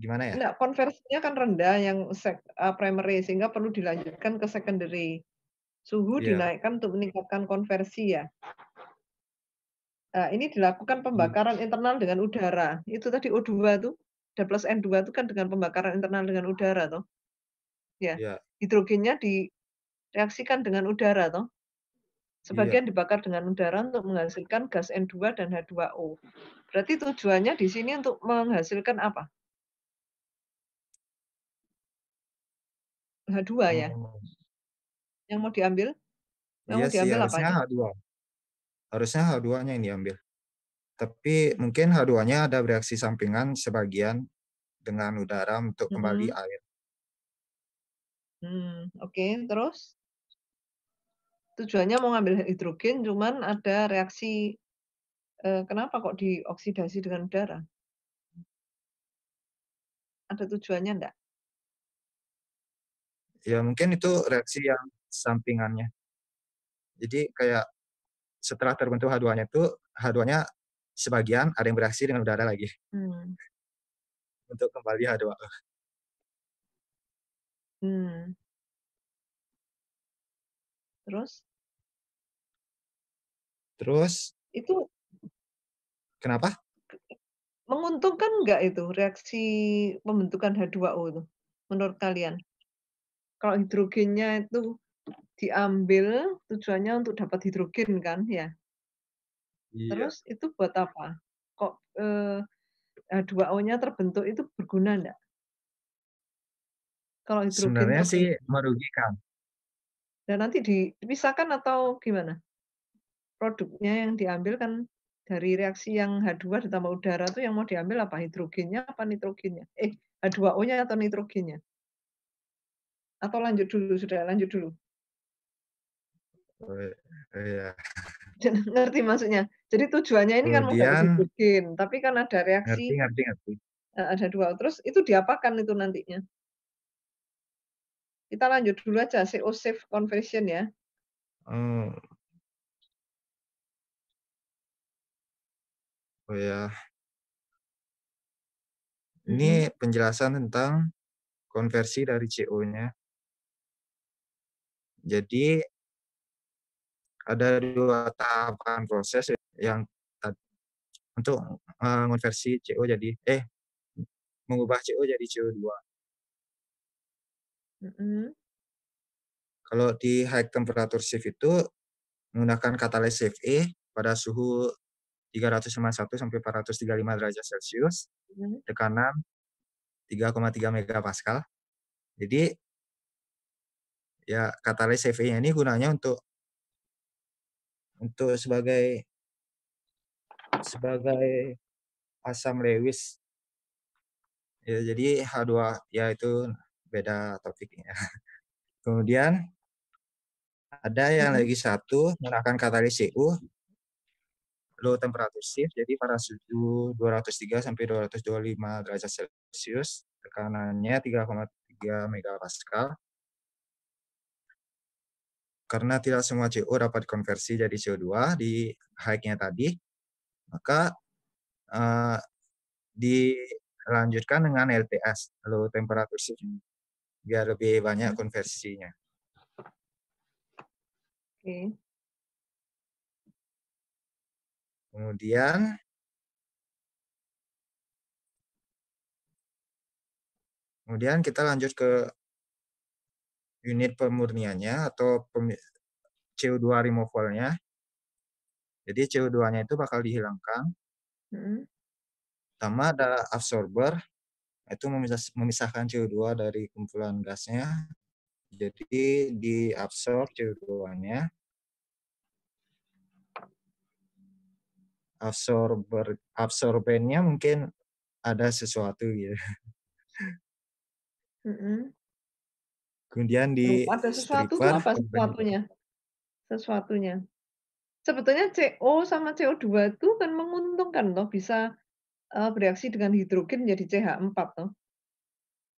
gimana ya? Enggak, konversinya kan rendah yang primary, sehingga perlu dilanjutkan ke secondary. Suhu dinaikkan untuk meningkatkan konversi ya. Nah, ini dilakukan pembakaran internal dengan udara. Itu tadi O2 tuh, D plus N2 itu kan dengan pembakaran internal dengan udara toh. Ya. Hidrogennya direaksikan dengan udara toh. Sebagian dibakar dengan udara untuk menghasilkan gas N2 dan H2O. Berarti tujuannya di sini untuk menghasilkan apa? H2 ya? Yang mau diambil? Yang mau diambil harusnya apanya? H2. Harusnya H2-nya yang diambil. Tapi mungkin H2-nya ada bereaksi sampingan sebagian dengan udara untuk kembali air. Oke, terus? Tujuannya mau ngambil hidrogen, cuman ada reaksi, kenapa kok dioksidasi dengan udara? Ada tujuannya enggak? Ya mungkin itu reaksi yang sampingannya. Jadi kayak setelah terbentuk H2-nya itu, H2-nya sebagian ada yang bereaksi dengan udara lagi Hmm. untuk kembali H2O. Hmm. Terus Terus itu kenapa? menguntungkan nggak itu reaksi pembentukan H2O itu menurut kalian? Kalau hidrogennya itu diambil tujuannya untuk dapat hidrogen kan ya? Iya. Terus itu buat apa? Kok H2O-nya terbentuk itu berguna enggak? Kalau hidrogen Sebenarnya sih terbentuk merugikan. dan nanti dipisahkan atau gimana? Produknya yang diambil kan dari reaksi yang H2 ditambah udara tuh yang mau diambil apa? Hidrogennya apa nitrogennya? H2O-nya atau nitrogennya? Atau lanjut dulu, sudah lanjut dulu. Oh, iya. Ngerti maksudnya? Jadi tujuannya ini kan mau dapat Kemudian hidrogen, tapi kan ada ngerti. reaksi ada dua. Terus itu diapakan itu nantinya? Kita lanjut dulu aja CO safe conversion ya. Oh, oh ya. Ini penjelasan tentang konversi dari CO-nya. Jadi ada 2 tahapan proses yang untuk mengonversi CO jadi mengubah CO jadi CO2. Kalau di high temperature shift itu menggunakan katalis CFE pada suhu 351 sampai 435 derajat Celcius, tekanan 3,3 megapascal. Jadi ya katalis CFE ini gunanya untuk sebagai asam Lewis. Ya, jadi H2 ya itu beda topiknya. Kemudian ada yang lagi satu menggunakan katalis CU low temperature shift, jadi pada suhu 203 sampai 225 derajat Celcius, tekanannya 3,3 megapascal. Karena tidak semua CO dapat dikonversi jadi CO2 di high-nya tadi, maka dilanjutkan dengan LTS, low temperature shift, biar lebih banyak konversinya. Oke. Kemudian kita lanjut ke unit pemurniannya atau CO2 removal-nya. Jadi CO2-nya itu bakal dihilangkan. Pertama ada absorber, itu memisahkan CO2 dari kumpulan gasnya. Jadi diabsorb CO2-nya. Absorbennya mungkin ada sesuatu gitu. Kemudian di Ada sesuatu itu apa sesuatunya? Sesuatunya. Sebetulnya CO sama CO2 itu kan menguntungkan toh, bisa bereaksi dengan hidrogen menjadi CH4 toh.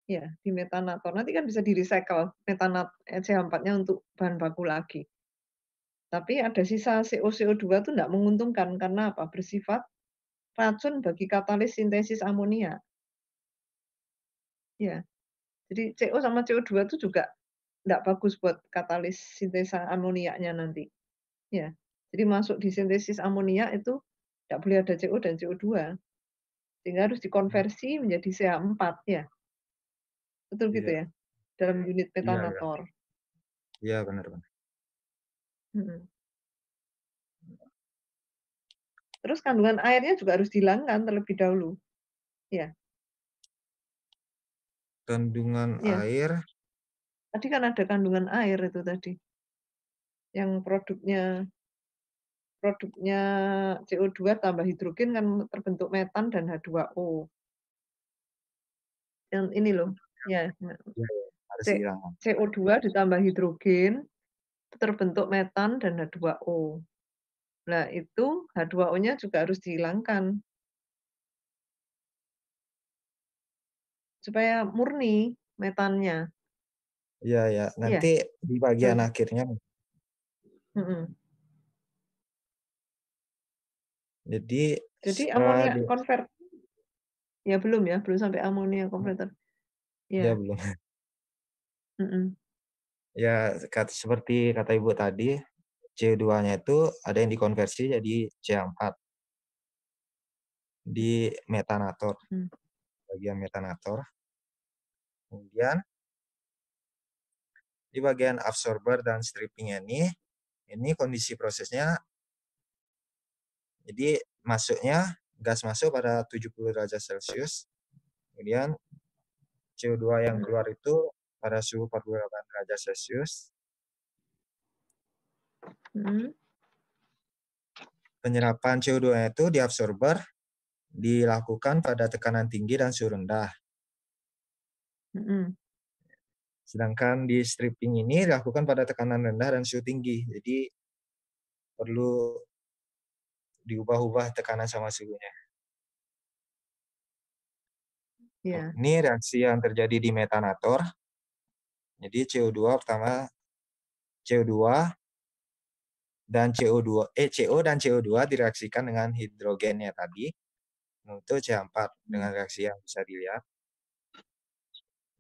Ya, di metanator. Nanti kan bisa di-recycle CH4-nya untuk bahan baku lagi. Tapi ada sisa CO2 itu enggak menguntungkan karena apa? Bersifat racun bagi katalis sintesis amonia. Ya. Jadi CO sama CO2 itu juga enggak bagus buat katalis sintesa amoniaknya nanti. Ya. Jadi masuk di sintesis amonia itu enggak boleh ada CO dan CO2. Sehingga harus dikonversi menjadi CH4 ya. Betul gitu ya? Dalam unit metanator. Iya, benar-benar. Terus kandungan airnya juga harus dihilangkan terlebih dahulu. Ya. Kandungan air. Tadi kan ada kandungan air itu tadi. Yang produknya CO2 tambah hidrogen kan terbentuk metan dan H2O. Yang ini loh, ya. CO2 ditambah hidrogen terbentuk metan dan H2O. Nah, itu H2O-nya juga harus dihilangkan. Supaya murni metannya. Iya, ya. Nanti di bagian Betul. akhirnya. Mm-mm. Jadi Jadi setelah amonia convert ya belum sampai amonia converter. ya Ya. belum. Mm-mm. Ya, seperti kata Ibu tadi, CO2-nya itu ada yang dikonversi jadi CH4 di metanator, bagian metanator. Kemudian di bagian absorber dan stripping ini kondisi prosesnya, jadi gas masuk pada 70 derajat Celcius, kemudian CO2 yang keluar itu pada suhu 48 derajat Celcius. Penyerapan CO2 itu di absorber dilakukan pada tekanan tinggi dan suhu rendah. Sedangkan di stripping ini dilakukan pada tekanan rendah dan suhu tinggi. Jadi perlu diubah-ubah tekanan sama suhunya. Yeah. Ini reaksi yang terjadi di metanator. Jadi CO2 dan CO dan CO2 direaksikan dengan hidrogennya tadi untuk CH4 dengan reaksi yang bisa dilihat.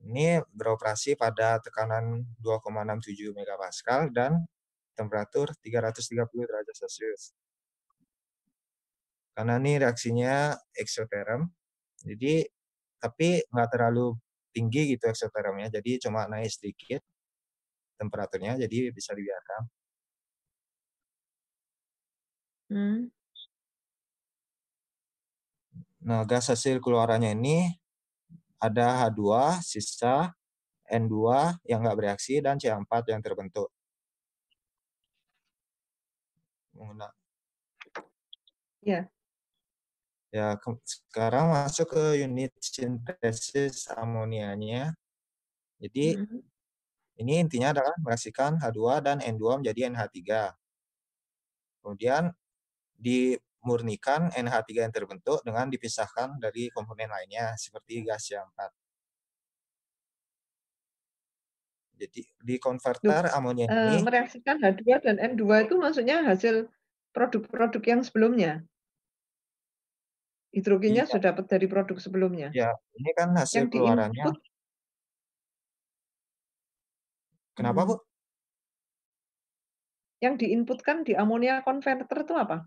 Ini beroperasi pada tekanan 2,67 megapascal dan temperatur 330 derajat Celcius. Karena ini reaksinya eksoterm, jadi tapi nggak terlalu tinggi gitu eksotermnya, jadi cuma naik sedikit temperaturnya, jadi bisa dibiarkan. Nah, gas hasil keluarannya ini ada H2, sisa, N2 yang nggak bereaksi, dan CH4 yang terbentuk. Ya. Ya, sekarang masuk ke unit sintesis amonianya. Jadi, ini intinya adalah mereaksikan H2 dan N2 menjadi NH3. Kemudian dimurnikan NH3 yang terbentuk dengan dipisahkan dari komponen lainnya, seperti gas CH4. Jadi, di konverter amonia ini... mereaksikan H2 dan N2 itu maksudnya hasil produk-produk yang sebelumnya? Hidrogennya sudah dapat dari produk sebelumnya? Ya, ini kan hasil yang keluarannya. Di-input, Kenapa, Bu? Yang diinputkan di amonia converter itu apa?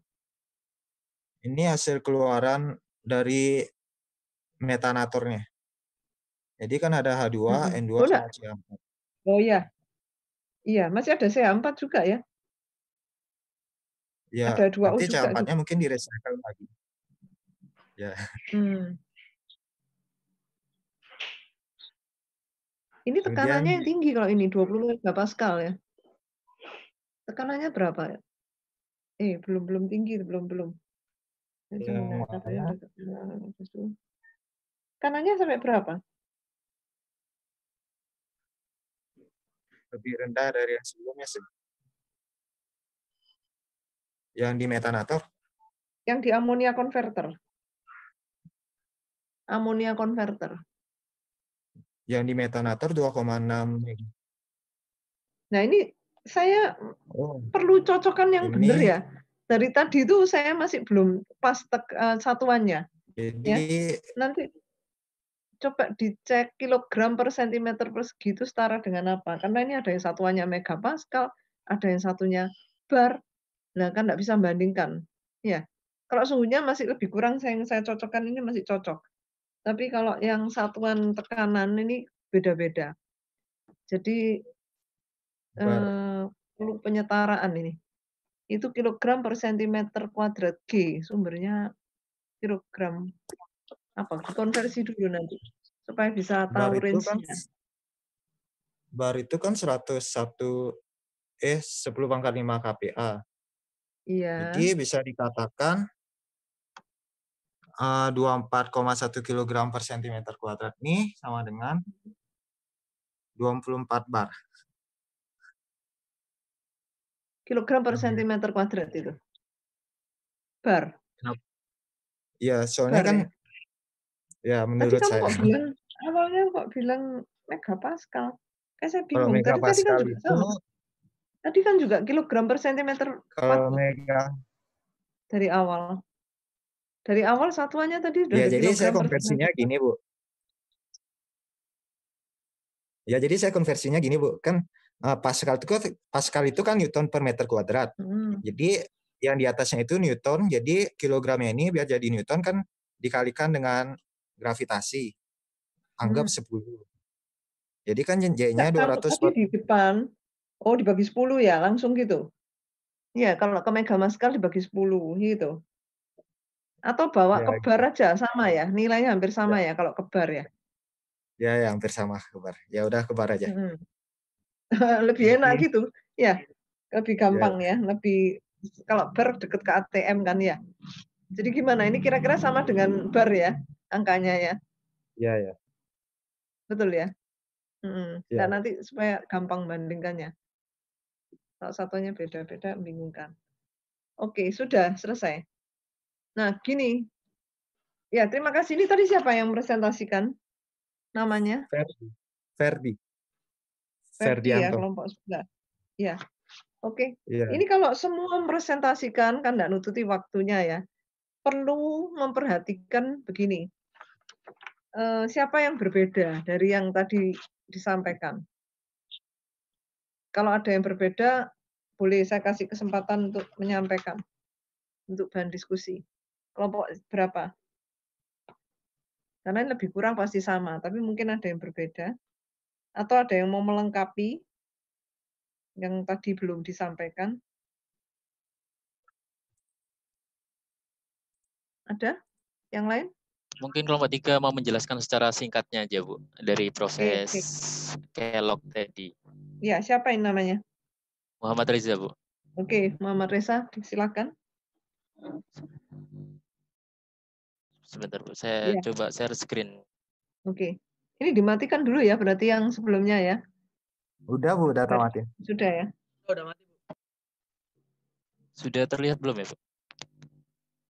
Ini hasil keluaran dari metanatornya. Jadi kan ada H2, N2, sama CH4. Oh iya. Iya, masih ada CH4 juga ya? Ya, ada 2O nanti juga. CH4-nya mungkin di-recycle lagi. Ya. Ini tekanannya yang tinggi kalau ini 20 megapascal ya. Tekanannya berapa ya? Belum tinggi, belum. Tekanannya sampai berapa? Lebih rendah dari yang sebelumnya sih. Yang di metanator? Yang di amonia converter. Amonia converter. Yang di metanator 2,6. Nah, ini saya perlu cocokan yang benar ya. Dari tadi itu saya masih belum pas satuannya. Jadi ya. Nanti coba dicek kilogram per sentimeter persegi itu setara dengan apa. Karena ini ada yang satuannya megapascal, ada yang satunya bar. Nah, kan nggak bisa membandingkan. Ya. Kalau suhunya masih lebih kurang, saya cocokkan ini masih cocok. Tapi kalau yang satuan tekanan ini beda-beda. Jadi perlu penyetaraan ini. Itu kilogram per sentimeter kuadrat G. Sumbernya kilogram. Apa? Dikonversi dulu nanti. Supaya bisa tahu range-nya. Bar itu kan 10 pangkat 5 kPa. Iya. Jadi bisa dikatakan 24,1 kg per sentimeter kuadrat ini sama dengan 24 bar. Kilogram per sentimeter kuadrat itu. Bar. Ya, soalnya bar, kan ya menurut tadi saya. Awalnya kok bilang megapascal. saya Kalau bingung. Tadi kan megapascal juga itu, sama. Tadi kan juga kilogram per sentimeter kalau kubik mega, dari awal. Dari awal satuannya tadi udah ya ada jadi saya kilogram per konversinya sentimeter. gini, Bu. Ya jadi saya konversinya gini, Bu. Kan Pascal itu kan Newton per meter kuadrat. Hmm. Jadi yang di atasnya itu Newton, jadi kilogramnya ini biar jadi Newton kan dikalikan dengan gravitasi. Anggap 10. Jadi kan J-nya Kalau 200 tadi di depan, oh dibagi 10 ya, langsung gitu. Ya, kalau ke megapascal dibagi 10 gitu. Atau bawa ya, ke bar aja sama ya, nilainya hampir sama ya, ya kalau ke bar ya. ya hampir sama kebar. Ya udah kebar aja. Hmm. Lebih enak Jadi, gitu. Ya, lebih ya, gampang ya, lebih kalau bar deket ke ATM kan ya. Jadi gimana? Ini kira-kira sama dengan bar ya angkanya ya. ya. Betul ya? Nah, Ya. nanti supaya gampang bandingkannya. Kalau satunya beda-beda membingungkan. Oke, sudah selesai. Nah, gini. Ya, terima kasih. Ini tadi siapa yang presentasikan namanya? Ferdi Ferdi ya, Ferdianto. kelompok sebelah. Ya, oke. Iya. Ini kalau semua mempresentasikan, kan tidak nututi waktunya ya. Perlu memperhatikan begini. Siapa yang berbeda dari yang tadi disampaikan? Kalau ada yang berbeda, boleh saya kasih kesempatan untuk menyampaikan. Untuk bahan diskusi. Kelompok berapa? Karena lebih kurang pasti sama, tapi mungkin ada yang berbeda. Atau ada yang mau melengkapi yang tadi belum disampaikan. Ada yang lain? Mungkin kelompok 3 mau menjelaskan secara singkatnya aja, Bu, dari proses Oke. Kellogg tadi. Ya, siapa yang namanya? Muhammad Reza, Bu. Oke, Muhammad Reza, silakan. Sebentar, Bu. Saya Ya. coba share screen. Oke. Ini dimatikan dulu ya, berarti yang sebelumnya ya. Udah, Bu, udah tamatin. Sudah ya. Udah mati, Bu. Sudah terlihat belum ya, Bu?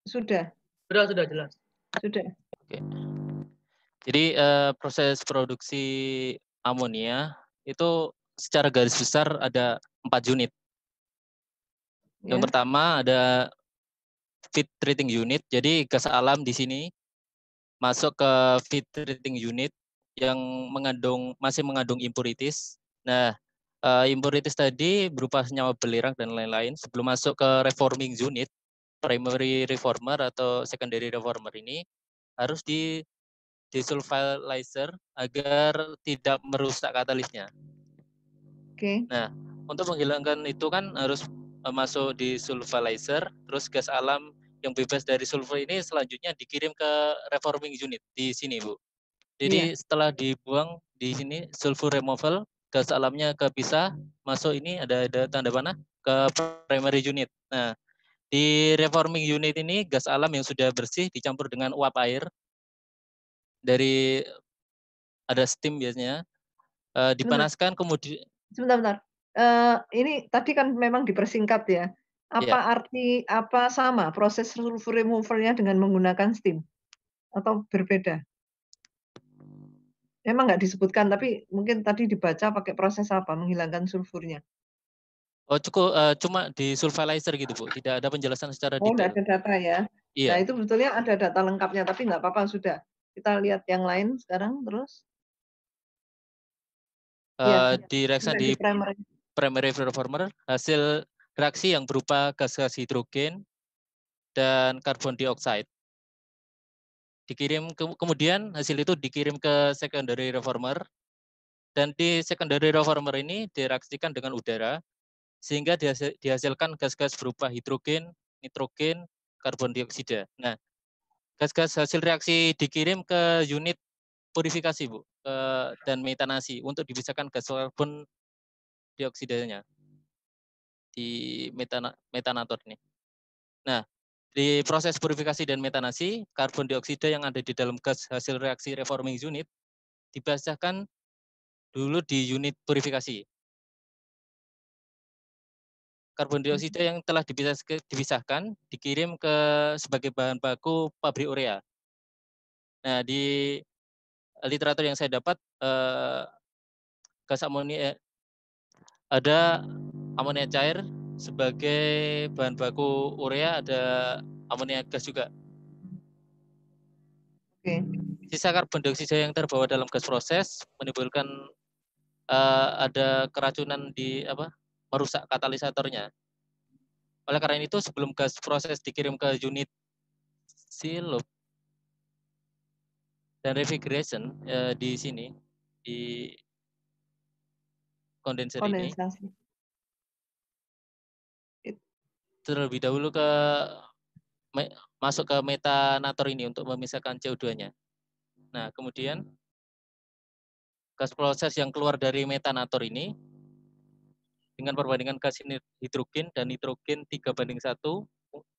Sudah. Sudah jelas. Sudah. Oke. Jadi proses produksi amonia itu secara garis besar ada 4 unit. Yang Ya. pertama ada feed treating unit. Jadi gas alam di sini masuk ke feed treating unit yang masih mengandung impurities. Nah, impurities tadi berupa senyawa belerang dan lain-lain. Sebelum masuk ke reforming unit, primary reformer atau secondary reformer ini harus di desulfurizer agar tidak merusak katalisnya. Oke. Nah, untuk menghilangkan itu kan harus masuk di sulfurizer, terus gas alam yang bebas dari sulfur ini selanjutnya dikirim ke reforming unit di sini, Bu. Jadi setelah dibuang di sini sulfur removal, gas alamnya kepisah, masuk ini ada tanda panah ke primary unit. Nah, di reforming unit ini gas alam yang sudah bersih dicampur dengan uap air dari ada steam biasanya, dipanaskan kemudian. Sebentar. Ini tadi kan memang dipersingkat ya. Apa sama proses sulfur removal-nya dengan menggunakan steam? Atau berbeda? Memang nggak disebutkan, tapi mungkin tadi dibaca pakai proses apa menghilangkan sulfurnya. Oh, cukup cuma di sulfurizer gitu, Bu. Tidak ada penjelasan secara Oh, nggak detail. ada data ya. Nah, Iya. itu sebetulnya ada data lengkapnya, tapi nggak apa-apa, sudah. Kita lihat yang lain sekarang terus. Direaksi di primary reformer, hasil reaksi yang berupa gas-gas hidrogen dan karbon dioksida. Kemudian hasil itu dikirim ke secondary reformer, dan di secondary reformer ini direaksikan dengan udara sehingga dihasilkan gas-gas berupa hidrogen, nitrogen, karbon dioksida. Nah, gas-gas hasil reaksi dikirim ke unit purifikasi, Bu, dan metanasi untuk dipisahkan gas karbon dioksidanya di metanator ini. Nah, di proses purifikasi dan metanasi, karbon dioksida yang ada di dalam gas hasil reaksi reforming unit dipasahkan dulu di unit purifikasi. Karbon dioksida yang telah dipisahkan dikirim ke sebagai bahan baku pabrik urea. Nah, di literatur yang saya dapat, gas amonia, ada amonia cair sebagai bahan baku urea, ada amonia gas juga. Oke. Sisa karbon dioksida yang terbawa dalam gas proses menimbulkan ada keracunan di merusak katalisatornya. Oleh karena itu sebelum gas proses dikirim ke unit seal dan refrigeration di sini di kondenser ini Kondensasi. terlebih dahulu masuk ke metanator ini untuk memisahkan CO2-nya. Nah, kemudian gas proses yang keluar dari metanator ini dengan perbandingan gas hidrogen dan nitrogen 3:1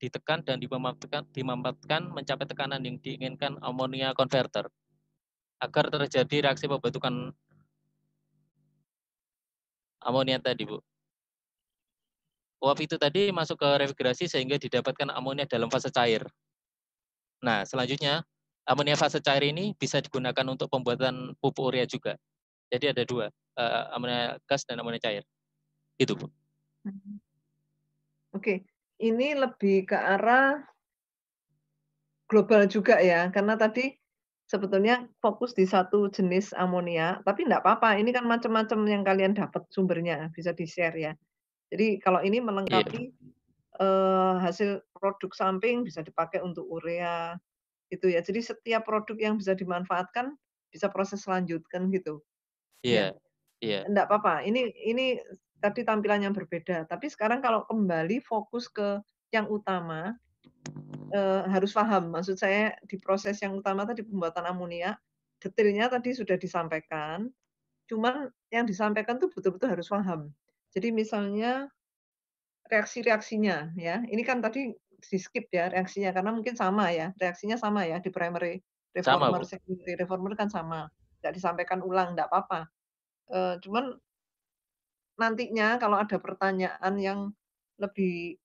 ditekan dan dimampatkan mencapai tekanan yang diinginkan amonia converter agar terjadi reaksi pembentukan amonia tadi, Bu. Uap itu tadi masuk ke refrigerasi sehingga didapatkan amonia dalam fase cair. Nah, selanjutnya amonia fase cair ini bisa digunakan untuk pembuatan pupuk urea juga. Jadi ada dua, amonia gas dan amonia cair. Gitu, Bu. Oke, ini lebih ke arah global juga ya, karena tadi sebetulnya fokus di satu jenis amonia, tapi enggak apa-apa, ini kan macam-macam yang kalian dapat sumbernya, bisa di-share ya. Jadi kalau ini melengkapi hasil produk samping bisa dipakai untuk urea, gitu ya. Jadi setiap produk yang bisa dimanfaatkan bisa proses lanjutkan gitu. Iya. Ya. Iya. Enggak apa-apa, ini tadi tampilan yang berbeda, tapi sekarang kalau kembali fokus ke yang utama, harus paham, maksud saya di proses yang utama tadi pembuatan amonia, detailnya tadi sudah disampaikan, cuman yang disampaikan tuh betul-betul harus paham. Jadi misalnya reaksi-reaksinya ya, ini kan tadi di-skip ya reaksinya karena mungkin sama ya, reaksinya sama ya di primary Sama, reformer, Bu. secondary reformer kan sama, nggak disampaikan ulang, nggak apa-apa. Cuman nantinya kalau ada pertanyaan yang lebih,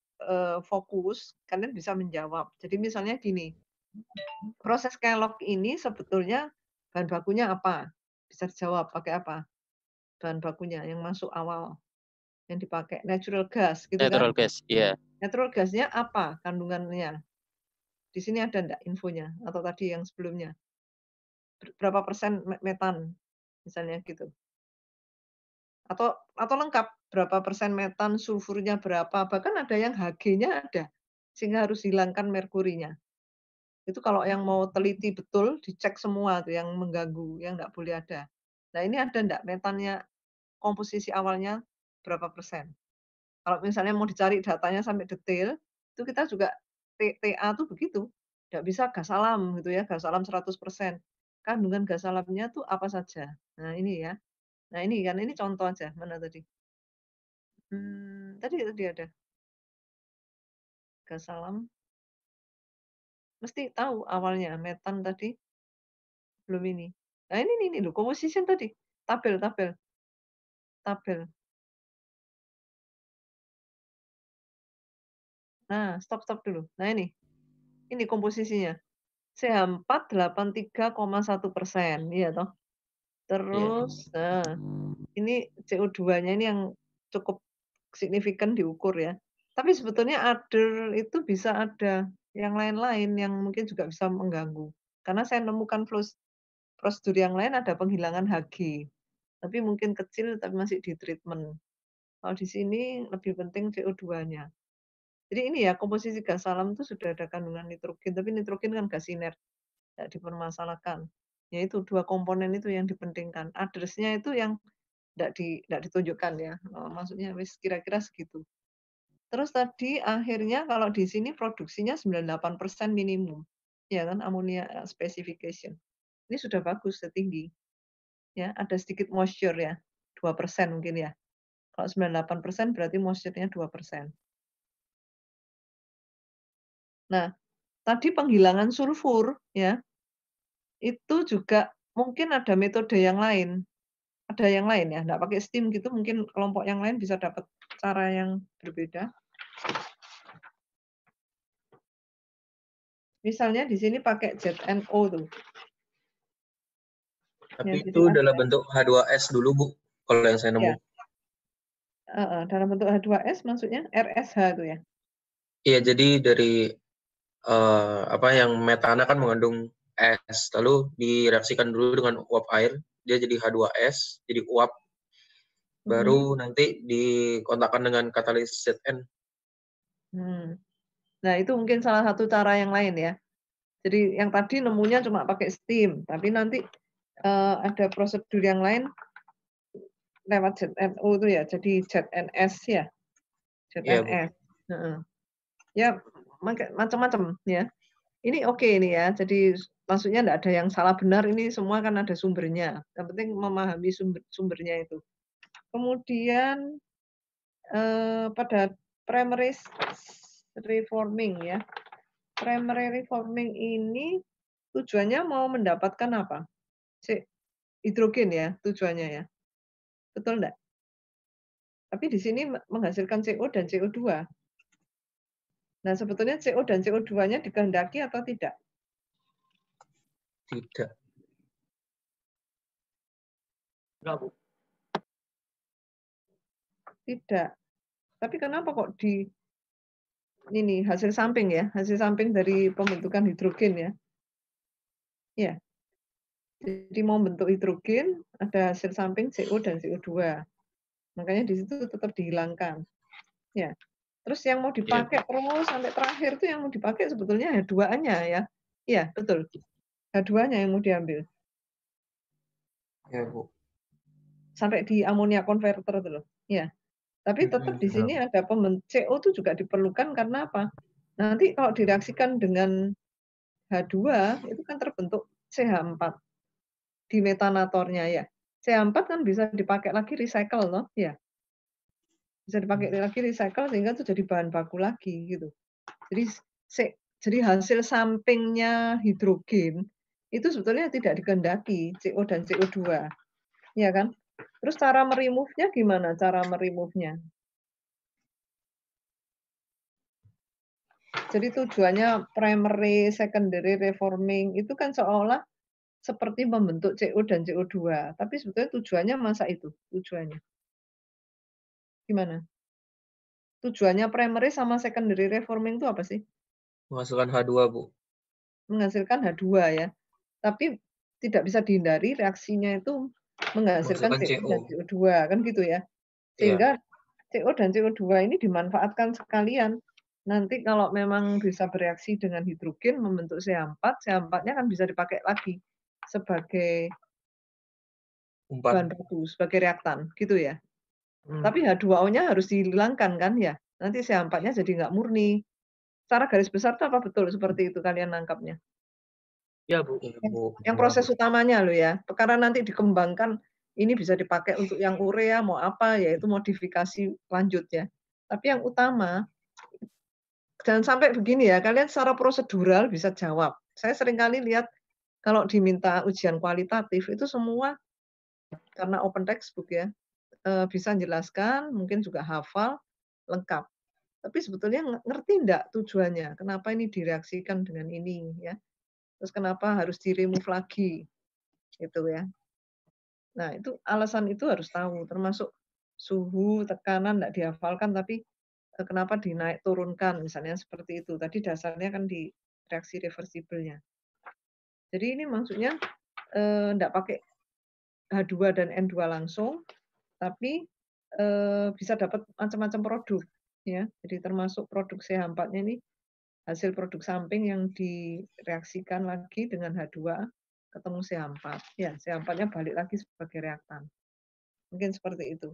fokus, kalian bisa menjawab. Jadi misalnya gini, proses Kellogg ini sebetulnya bahan bakunya apa? Bisa dijawab pakai apa bahan bakunya yang masuk awal, yang dipakai natural gas gitu kan? Natural gas, iya. Natural gasnya apa kandungannya? Di sini ada enggak infonya atau tadi yang sebelumnya? Berapa persen metan misalnya gitu? Atau lengkap, berapa persen metan, sulfurnya berapa, bahkan ada yang Hg-nya ada, sehingga harus hilangkan merkurinya. Itu kalau yang mau teliti betul, dicek semua tuh yang mengganggu, yang nggak boleh ada. Nah ini ada enggak metannya, komposisi awalnya berapa persen? Kalau misalnya mau dicari datanya sampai detail, itu kita juga TA tuh begitu, nggak bisa gas alam gitu ya, gas alam 100%. Kandungan gas alamnya tuh apa saja. Nah ini ya. Nah ini kan, ini contoh aja, mana tadi? Tadi ada. Gas alam. Mesti tahu awalnya, metan tadi. Belum ini. Nah ini loh, composition tadi. Tabel. Nah, stop dulu. Nah ini komposisinya. CH4 83,1%, iya toh? Terus, nah, ini CO2-nya ini yang cukup signifikan diukur ya. Tapi sebetulnya other itu bisa ada yang lain-lain yang mungkin juga bisa mengganggu. Karena saya nemukan prosedur yang lain ada penghilangan Hg, tapi mungkin kecil tapi masih di treatment. Kalau di sini lebih penting CO2-nya. Jadi ini ya komposisi gas alam itu sudah ada kandungan nitrogen, tapi nitrogen kan gas inert, tidak dipermasalahkan. Ya itu dua komponen itu yang dipentingkan. Others-nya itu yang tidak ditunjukkan ya. Maksudnya wis kira-kira segitu. Terus tadi akhirnya kalau di sini produksinya 98% minimum. Ya kan ammonia specification. Ini sudah bagus, sudah tinggi. Ya, ada sedikit moisture ya. 2% mungkin ya. Kalau 98% berarti moisture-nya 2%. Nah, tadi penghilangan sulfur ya. Itu juga mungkin ada metode yang lain. Ada yang lain ya, enggak pakai steam gitu, mungkin kelompok yang lain bisa dapat cara yang berbeda. Misalnya di sini pakai ZNO tuh. Tapi Ya, itu jadi dalam bentuk H2S dulu, Bu. kalau yang saya nemu. Ya. Dalam bentuk H2S maksudnya RSH itu ya? Iya, jadi dari yang metana kan mengandung es, lalu direaksikan dulu dengan uap air, dia jadi H2S, jadi uap, baru nanti dikontakkan dengan katalis ZN. Nah, itu mungkin salah satu cara yang lain ya. Jadi yang tadi nemunya cuma pakai steam, tapi nanti ada prosedur yang lain lewat ZNO itu ya, jadi ZNS ya. ZNS. Ya, macam-macam ya. Ini oke ini ya. Jadi maksudnya enggak ada yang salah benar, ini semua kan ada sumbernya. Yang penting memahami sumbernya itu. Kemudian pada primary reforming ya. Primary reforming ini tujuannya mau mendapatkan apa? Hidrogen ya tujuannya ya. Betul enggak? Tapi di sini menghasilkan CO dan CO2. Nah, sebetulnya CO dan CO2-nya dikehendaki atau tidak? Tidak. Enggak, Bu. Tidak. Tapi kenapa kok ini hasil samping ya? Hasil samping dari pembentukan hidrogen ya? Ya. Jadi mau bentuk hidrogen, ada hasil samping CO dan CO2. Makanya di situ tetap dihilangkan. Ya. Terus yang mau dipakai terus sampai terakhir itu yang mau dipakai sebetulnya H2-nya ya. Iya, betul. H2-nya yang mau diambil. Ya, Bu. Sampai di amonia converter itu loh. Ya. Tapi tetap di sini ada CO itu juga diperlukan karena apa? Nanti kalau direaksikan dengan H2 itu kan terbentuk CH4 di metanatornya ya. CH4 kan bisa dipakai lagi recycle loh, ya. Bisa dipakai lagi recycle sehingga itu jadi bahan baku lagi gitu. Jadi hasil sampingnya hidrogen itu sebetulnya tidak dikehendaki CO dan CO2. Ya kan? Terus cara meremove-nya gimana? Cara meremove-nya? Jadi tujuannya primary, secondary reforming itu kan seolah seperti membentuk CO dan CO2. Tapi sebetulnya tujuannya masa itu? Tujuannya. Gimana? Tujuannya primary sama secondary reforming itu apa sih? Menghasilkan H2, Bu. Menghasilkan H2 ya. Tapi tidak bisa dihindari reaksinya itu menghasilkan CO dan CO2 kan gitu ya. Sehingga CO dan CO2 ini dimanfaatkan sekalian. Nanti kalau memang bisa bereaksi dengan hidrogen membentuk CH4, CH4-nya kan bisa dipakai lagi sebagai bahan baku, sebagai reaktan, gitu ya. Tapi H2O-nya harus dihilangkan kan ya. Nanti CH4-nya jadi nggak murni. Secara garis besar itu apa betul seperti itu kalian nangkapnya? Ya, Bu. Yang proses utamanya loh ya. Karena nanti dikembangkan ini bisa dipakai untuk yang urea mau apa yaitu modifikasi lanjut ya. Tapi yang utama jangan sampai begini ya, kalian secara prosedural bisa jawab. Saya seringkali lihat kalau diminta ujian kualitatif itu semua karena open textbook ya, bisa menjelaskan, mungkin juga hafal, lengkap. Tapi sebetulnya ngerti enggak tujuannya, kenapa ini direaksikan dengan ini ya. Terus kenapa harus di-remove lagi, gitu ya. Nah, itu alasan itu harus tahu, termasuk suhu, tekanan enggak dihafalkan, tapi kenapa dinaik turunkan misalnya seperti itu. Tadi dasarnya kan di reaksi reversibelnya. Jadi ini maksudnya enggak pakai H2 dan N2 langsung, tapi bisa dapat macam-macam produk ya. Jadi termasuk produk CH4-nya ini hasil produk samping yang direaksikan lagi dengan H2 ketemu CH4. Ya, CH4-nya balik lagi sebagai reaktan. Mungkin seperti itu.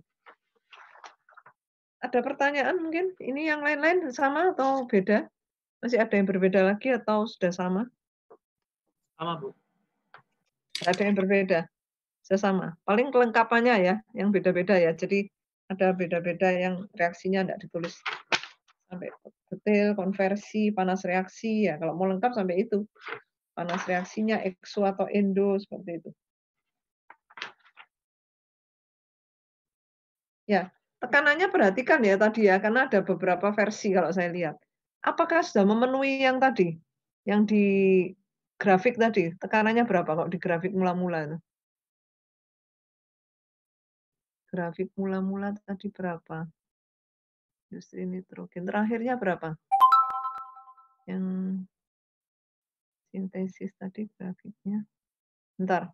Ada pertanyaan mungkin? Ini yang lain-lain sama atau beda? Masih ada yang berbeda lagi atau sudah sama? Sama, Bu. Ada yang berbeda? Sudah sama. Paling kelengkapannya ya, yang beda-beda ya. Jadi ada beda-beda yang reaksinya tidak ditulis sampai detail, konversi, panas reaksi ya. Kalau mau lengkap sampai itu. Panas reaksinya, exo atau endo, seperti itu. Ya, tekanannya perhatikan ya tadi ya, karena ada beberapa versi kalau saya lihat. Apakah sudah memenuhi yang tadi? Yang di grafik tadi, tekanannya berapa kok di grafik mula-mula itu? grafik mula-mula tadi berapa? Industri nitrogen. Terakhirnya berapa? Yang sintesis tadi grafiknya. Bentar.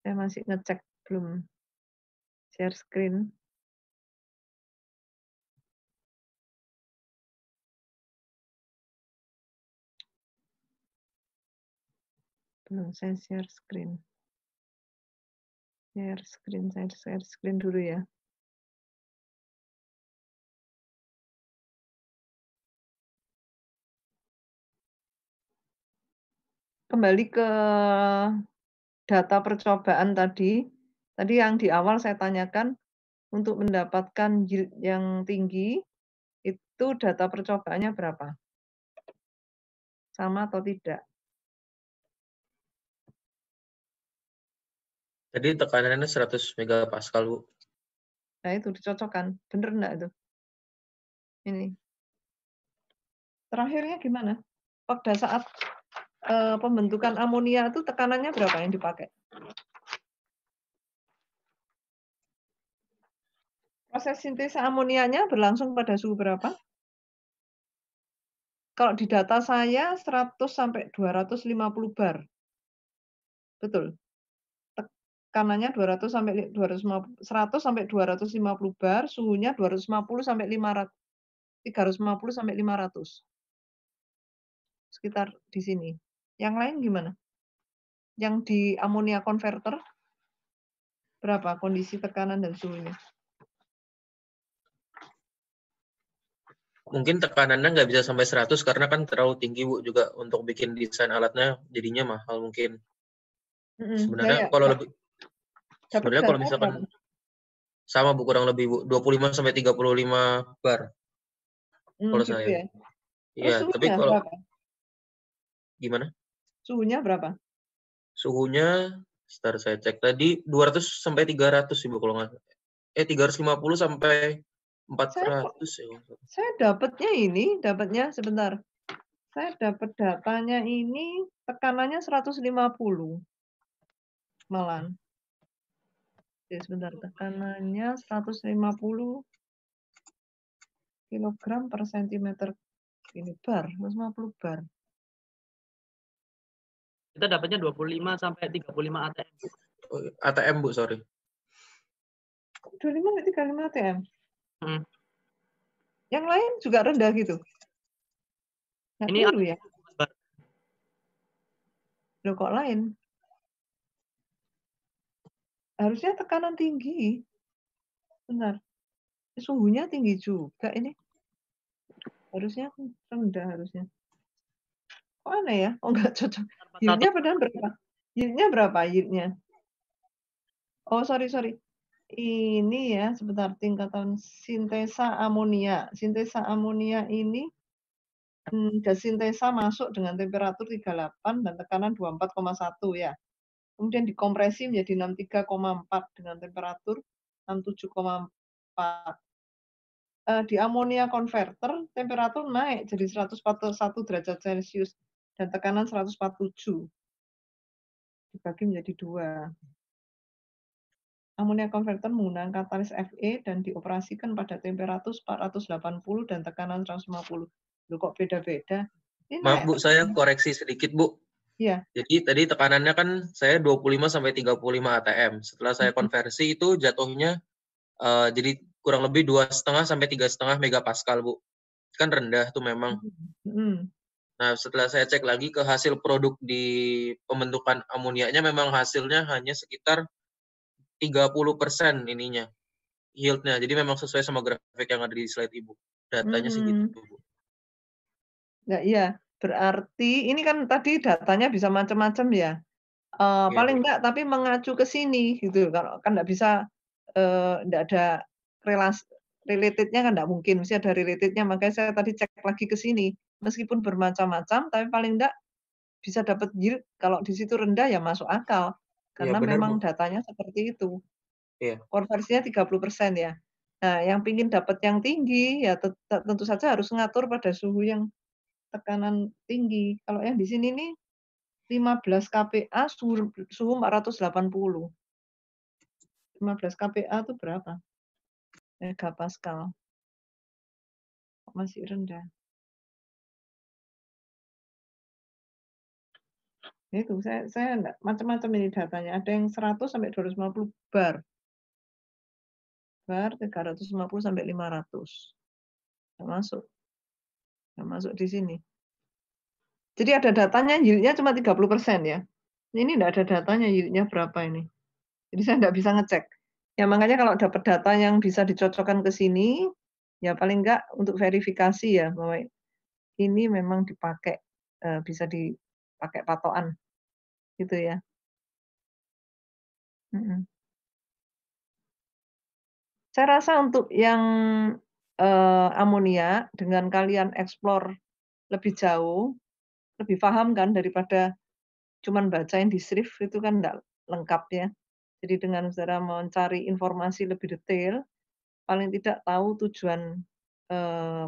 Saya masih ngecek belum share screen. Belum saya share screen. Share screen dulu ya. Kembali ke data percobaan tadi. Tadi yang di awal saya tanyakan, untuk mendapatkan yield yang tinggi, itu data percobaannya berapa? Sama atau tidak? Tadi tekanannya 100 megapascal, Bu. Nah itu dicocokkan. Bener enggak itu? Ini. Terakhirnya gimana? Pada saat pembentukan amonia itu tekanannya berapa yang dipakai? Proses sintesa amonianya berlangsung pada suhu berapa? Kalau di data saya 100 sampai 250 bar. Betul. Tekanannya 200 sampai 250, 100 sampai 250 bar, suhunya 250 sampai 500, 350 sampai 500. Sekitar di sini. Yang lain gimana? Yang di amonia converter berapa kondisi tekanan dan suhunya? Mungkin tekanannya nggak bisa sampai 100 karena kan terlalu tinggi, Bu, juga untuk bikin desain alatnya jadinya mahal mungkin. Sebenarnya kalau lebih sebenarnya kalau misalkan sama, Bu, kurang lebih, Bu, 25 sampai 35 bar. Kalau gitu saya. Ya. Iya, tapi kalau berapa? Gimana? Suhunya berapa? Suhunya sebentar saya cek tadi 200 sampai 300 sih, Bu, kalau nggak 350 sampai 400 ya. Saya dapatnya sebentar. Saya dapat datanya ini tekanannya 150 malah. Oke, sebentar, tekanannya 150 kilogram per sentimeter ini bar, 150 bar. Kita dapatnya 25 sampai 35 ATM. ATM, Bu, sorry. 25 sampai 35 ATM. Yang lain juga rendah gitu. Nah, ini dulu ya. Loh, kok lain? Harusnya tekanan tinggi. Benar. Suhunya tinggi juga ini. Harusnya rendah harusnya. Kok aneh ya? Oh, enggak cocok. Yieldnya padahal berapa? Yieldnya berapa yieldnya? Oh, sorry. Ini ya, sebentar, tingkatan sintesa amonia. Sintesa amonia ini gas sintesa masuk dengan temperatur 38 dan tekanan 24,1 ya. Kemudian dikompresi menjadi 63,4 dengan temperatur 67,4. Di amonia converter temperatur naik jadi 141 derajat Celcius dan tekanan 147. Dibagi menjadi 2. Amonia converter menggunakan katalis Fe dan dioperasikan pada temperatur 480 dan tekanan 150. Loh, kok beda-beda? Maaf, Bu, saya koreksi sedikit, Bu. Iya. Jadi tadi tekanannya kan saya 25 sampai 35 ATM. Setelah saya konversi itu jatuhnya jadi kurang lebih 2,5 sampai 3,5 megapascal, Bu. Kan rendah tuh memang. Nah, setelah saya cek lagi ke hasil produk di pembentukan amonianya, memang hasilnya hanya sekitar 30% ininya, yield-nya. Jadi memang sesuai sama grafik yang ada di slide Ibu. Datanya sih gitu, Bu. Nah, iya. Berarti ini kan tadi datanya bisa macam-macam ya. Paling enggak tapi mengacu ke sini gitu. Kalau kan enggak bisa enggak ada relatednya kan enggak mungkin, mesti ada relatednya. Makanya saya tadi cek lagi ke sini. Meskipun bermacam-macam tapi paling enggak bisa dapat yield. Kalau di situ rendah ya masuk akal. Karena benar, memang Bu. datanya seperti itu. Iya. Konversinya 30% ya. Nah, yang pingin dapat yang tinggi ya tentu saja harus ngatur pada suhu yang tekanan tinggi. Kalau yang di sini nih 15 kPa suhu 480. 15 kPa itu berapa? Megapascal. Kok masih rendah? Itu saya enggak macam-macam ini datanya. Ada yang 100 sampai 250 bar. Bar 350 sampai 500. Enggak masuk. Enggak masuk di sini. Jadi ada datanya yield-nya cuma 30% ya. Ini enggak ada datanya yield-nya berapa ini. Jadi saya enggak bisa ngecek. Ya makanya kalau dapat data yang bisa dicocokkan ke sini, ya paling enggak untuk verifikasi ya bahwa ini memang dipakai bisa dipakai patokan gitu ya. Saya rasa untuk yang amonia dengan kalian explore lebih jauh, lebih paham kan daripada cuman bacain di Swift itu kan enggak lengkap ya. Jadi dengan saudara mencari informasi lebih detail, paling tidak tahu tujuan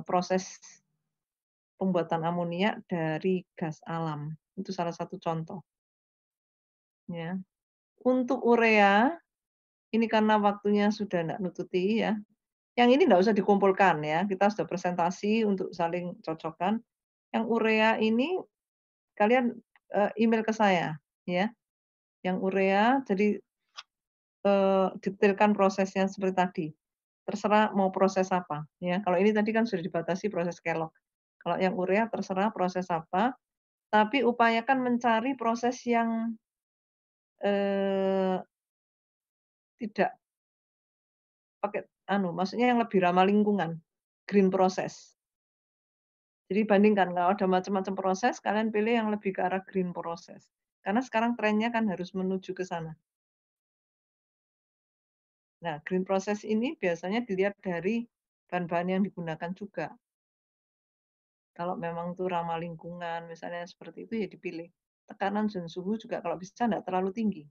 proses pembuatan amonia dari gas alam. Itu salah satu contoh. Ya. Untuk urea, ini karena waktunya sudah enggak nututi ya. Yang ini enggak usah dikumpulkan ya, kita sudah presentasi untuk saling cocokkan. Yang urea ini kalian email ke saya ya. Yang urea jadi detailkan prosesnya seperti tadi. Terserah mau proses apa ya. Kalau ini tadi kan sudah dibatasi proses Kellogg. Kalau yang urea terserah proses apa, tapi upayakan mencari proses yang tidak pakai maksudnya yang lebih ramah lingkungan, green process. Jadi bandingkan kalau ada macam-macam proses, kalian pilih yang lebih ke arah green process. Karena sekarang trennya kan harus menuju ke sana. Nah, green process ini biasanya dilihat dari bahan-bahan yang digunakan juga. Kalau memang itu ramah lingkungan, misalnya seperti itu ya dipilih. Tekanan dan suhu juga kalau bisa tidak terlalu tinggi.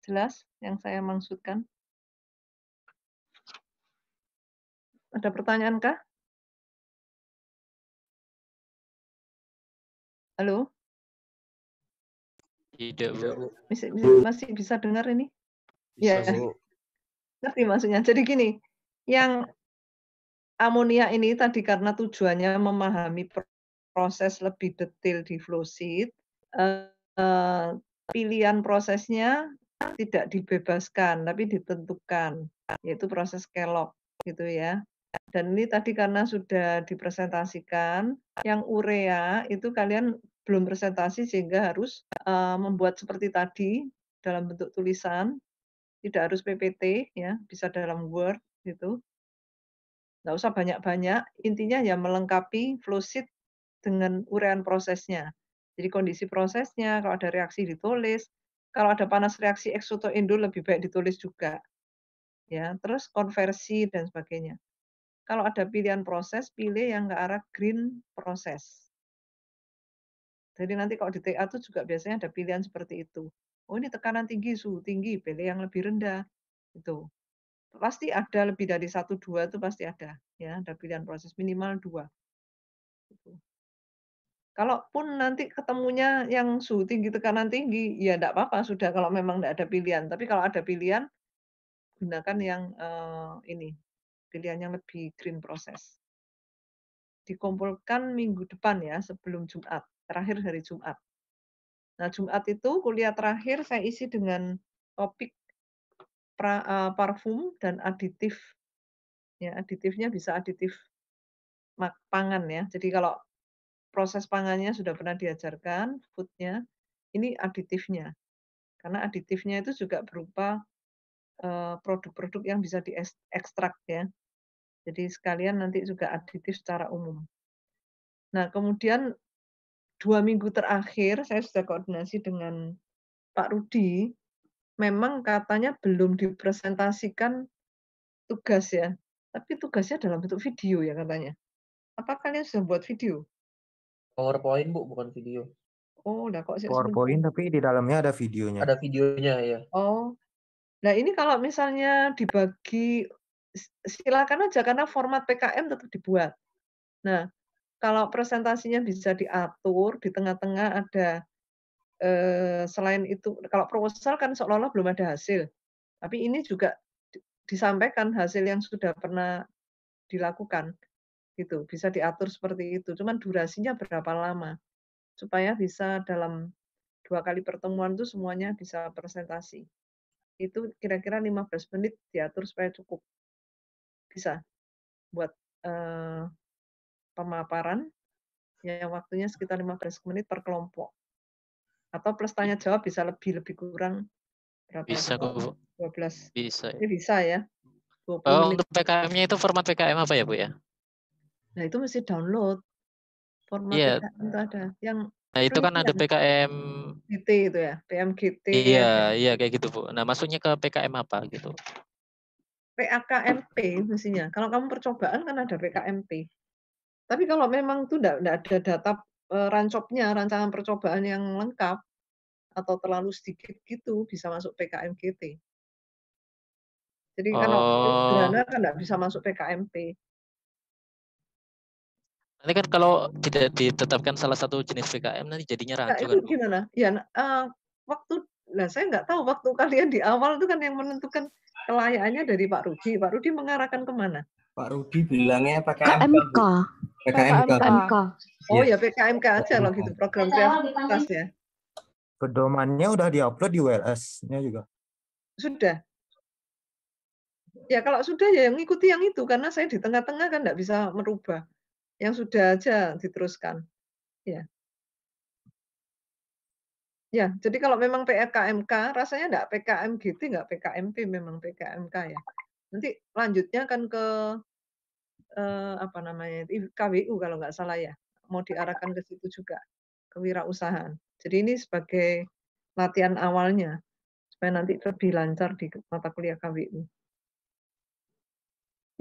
Jelas yang saya maksudkan? Ada pertanyaan kah? Halo? Tidak, Bu. Masih bisa dengar ini? Bisa, Ya. Bu. Ngerti maksudnya. Jadi gini, yang amonia ini tadi karena tujuannya memahami proses lebih detail di flow sheet, pilihan prosesnya tidak dibebaskan, tapi ditentukan, yaitu proses Kellogg, gitu ya. Dan ini tadi karena sudah dipresentasikan, yang urea itu kalian belum presentasi sehingga harus membuat seperti tadi dalam bentuk tulisan, tidak harus PPT ya, bisa dalam Word gitu. Nggak usah banyak-banyak, intinya ya melengkapi flow sheet dengan urean prosesnya. Jadi kondisi prosesnya, kalau ada reaksi ditulis, kalau ada panas reaksi eksotoendol lebih baik ditulis juga. Ya, terus konversi dan sebagainya. Kalau ada pilihan proses, pilih yang ke arah green proses. Jadi nanti kalau di TA itu juga biasanya ada pilihan seperti itu. Oh ini tekanan tinggi, suhu tinggi, pilih yang lebih rendah. Itu. Pasti ada lebih dari 1, 2 itu pasti ada. Ya, ada pilihan proses minimal 2. Gitu. Kalaupun nanti ketemunya yang suhu tinggi, tekanan tinggi, ya enggak apa-apa sudah kalau memang enggak ada pilihan. Tapi kalau ada pilihan, gunakan yang ini, pilihan yang lebih green proses. Dikumpulkan minggu depan ya, sebelum Jumat, terakhir hari Jumat. Nah, Jumat itu kuliah terakhir saya isi dengan topik parfum dan aditif. Ya, aditifnya bisa aditif pangan ya. Jadi kalau proses pangannya sudah pernah diajarkan, food-nya, ini aditifnya. Karena aditifnya itu juga berupa produk-produk yang bisa diekstrak ya. Jadi sekalian nanti juga aditif secara umum. Nah, kemudian 2 minggu terakhir saya sudah koordinasi dengan Pak Rudi, memang katanya belum dipresentasikan tugas ya. Tapi tugasnya dalam bentuk video ya katanya. Apa kalian sudah buat video? PowerPoint, Bu, bukan video. Oh, udah kok PowerPoint tapi di dalamnya ada videonya. Ada videonya ya. Oh. Nah, ini kalau misalnya dibagi silakan aja karena format PKM tetap dibuat. Nah, kalau presentasinya bisa diatur, di tengah-tengah ada selain itu, kalau proposal kan seolah-olah belum ada hasil. Tapi ini juga disampaikan hasil yang sudah pernah dilakukan, gitu. Bisa diatur seperti itu. Cuman durasinya berapa lama supaya bisa dalam 2 kali pertemuan itu semuanya bisa presentasi. Itu kira-kira 15 menit diatur supaya cukup. Bisa buat pemaparan yang waktunya sekitar 15 menit per kelompok. Atau plus tanya jawab bisa lebih kurang berapa? Bisa kok, Bu. 12. Bisa. Ini bisa ya. 20 menit. Untuk PKM-nya itu format PKM apa ya, Bu ya? Nah, itu mesti download. Format Iya. PKM itu ada. Yang Nah, itu kan ada PKM GT itu ya, PMGT. Iya, iya kayak gitu, Bu. Nah, masuknya ke PKM apa gitu? PAKMP mestinya. Kalau kamu percobaan kan ada PKMP. Tapi kalau memang itu enggak ada data rancopnya, rancangan percobaan yang lengkap atau terlalu sedikit gitu bisa masuk PKMGT. Jadi kalau sederhana kan enggak bisa masuk PKMP. Nanti kan kalau tidak ditetapkan salah satu jenis PKM nanti jadinya Nah, rancu itu kan, Bu? gimana? Ya, saya nggak tahu waktu kalian di awal itu kan yang menentukan kelayakannya dari Pak Rudi. Pak Rudi mengarahkan kemana? Pak Rudi bilangnya PKMK. PKMK. Oh ya PKMK aja loh gitu, program kreativitas ya. Pedomannya udah diupload di WLS-nya juga. Sudah. Ya kalau sudah ya yang ngikuti yang itu karena saya di tengah-tengah kan nggak bisa merubah. Yang sudah aja diteruskan. Ya. Ya, jadi kalau memang PKMK rasanya enggak PKMGT, enggak PKMP, memang PKMK ya. Nanti lanjutnya kan ke apa namanya, KWU kalau nggak salah ya. Mau diarahkan ke situ juga, kewirausahaan. Jadi ini sebagai latihan awalnya supaya nanti lebih lancar di mata kuliah KWU.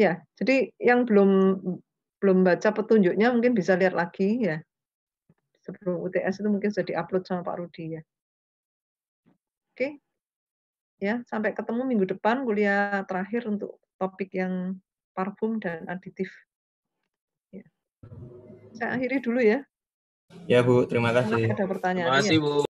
Ya, jadi yang belum baca petunjuknya mungkin bisa lihat lagi ya. Sebelum UTS itu mungkin sudah diupload sama Pak Rudi ya. Oke. Ya, sampai ketemu minggu depan kuliah terakhir untuk topik yang parfum dan aditif. Ya. Saya akhiri dulu ya. Ya, Bu, terima kasih. Ada pertanyaan. Terima kasih, Bu.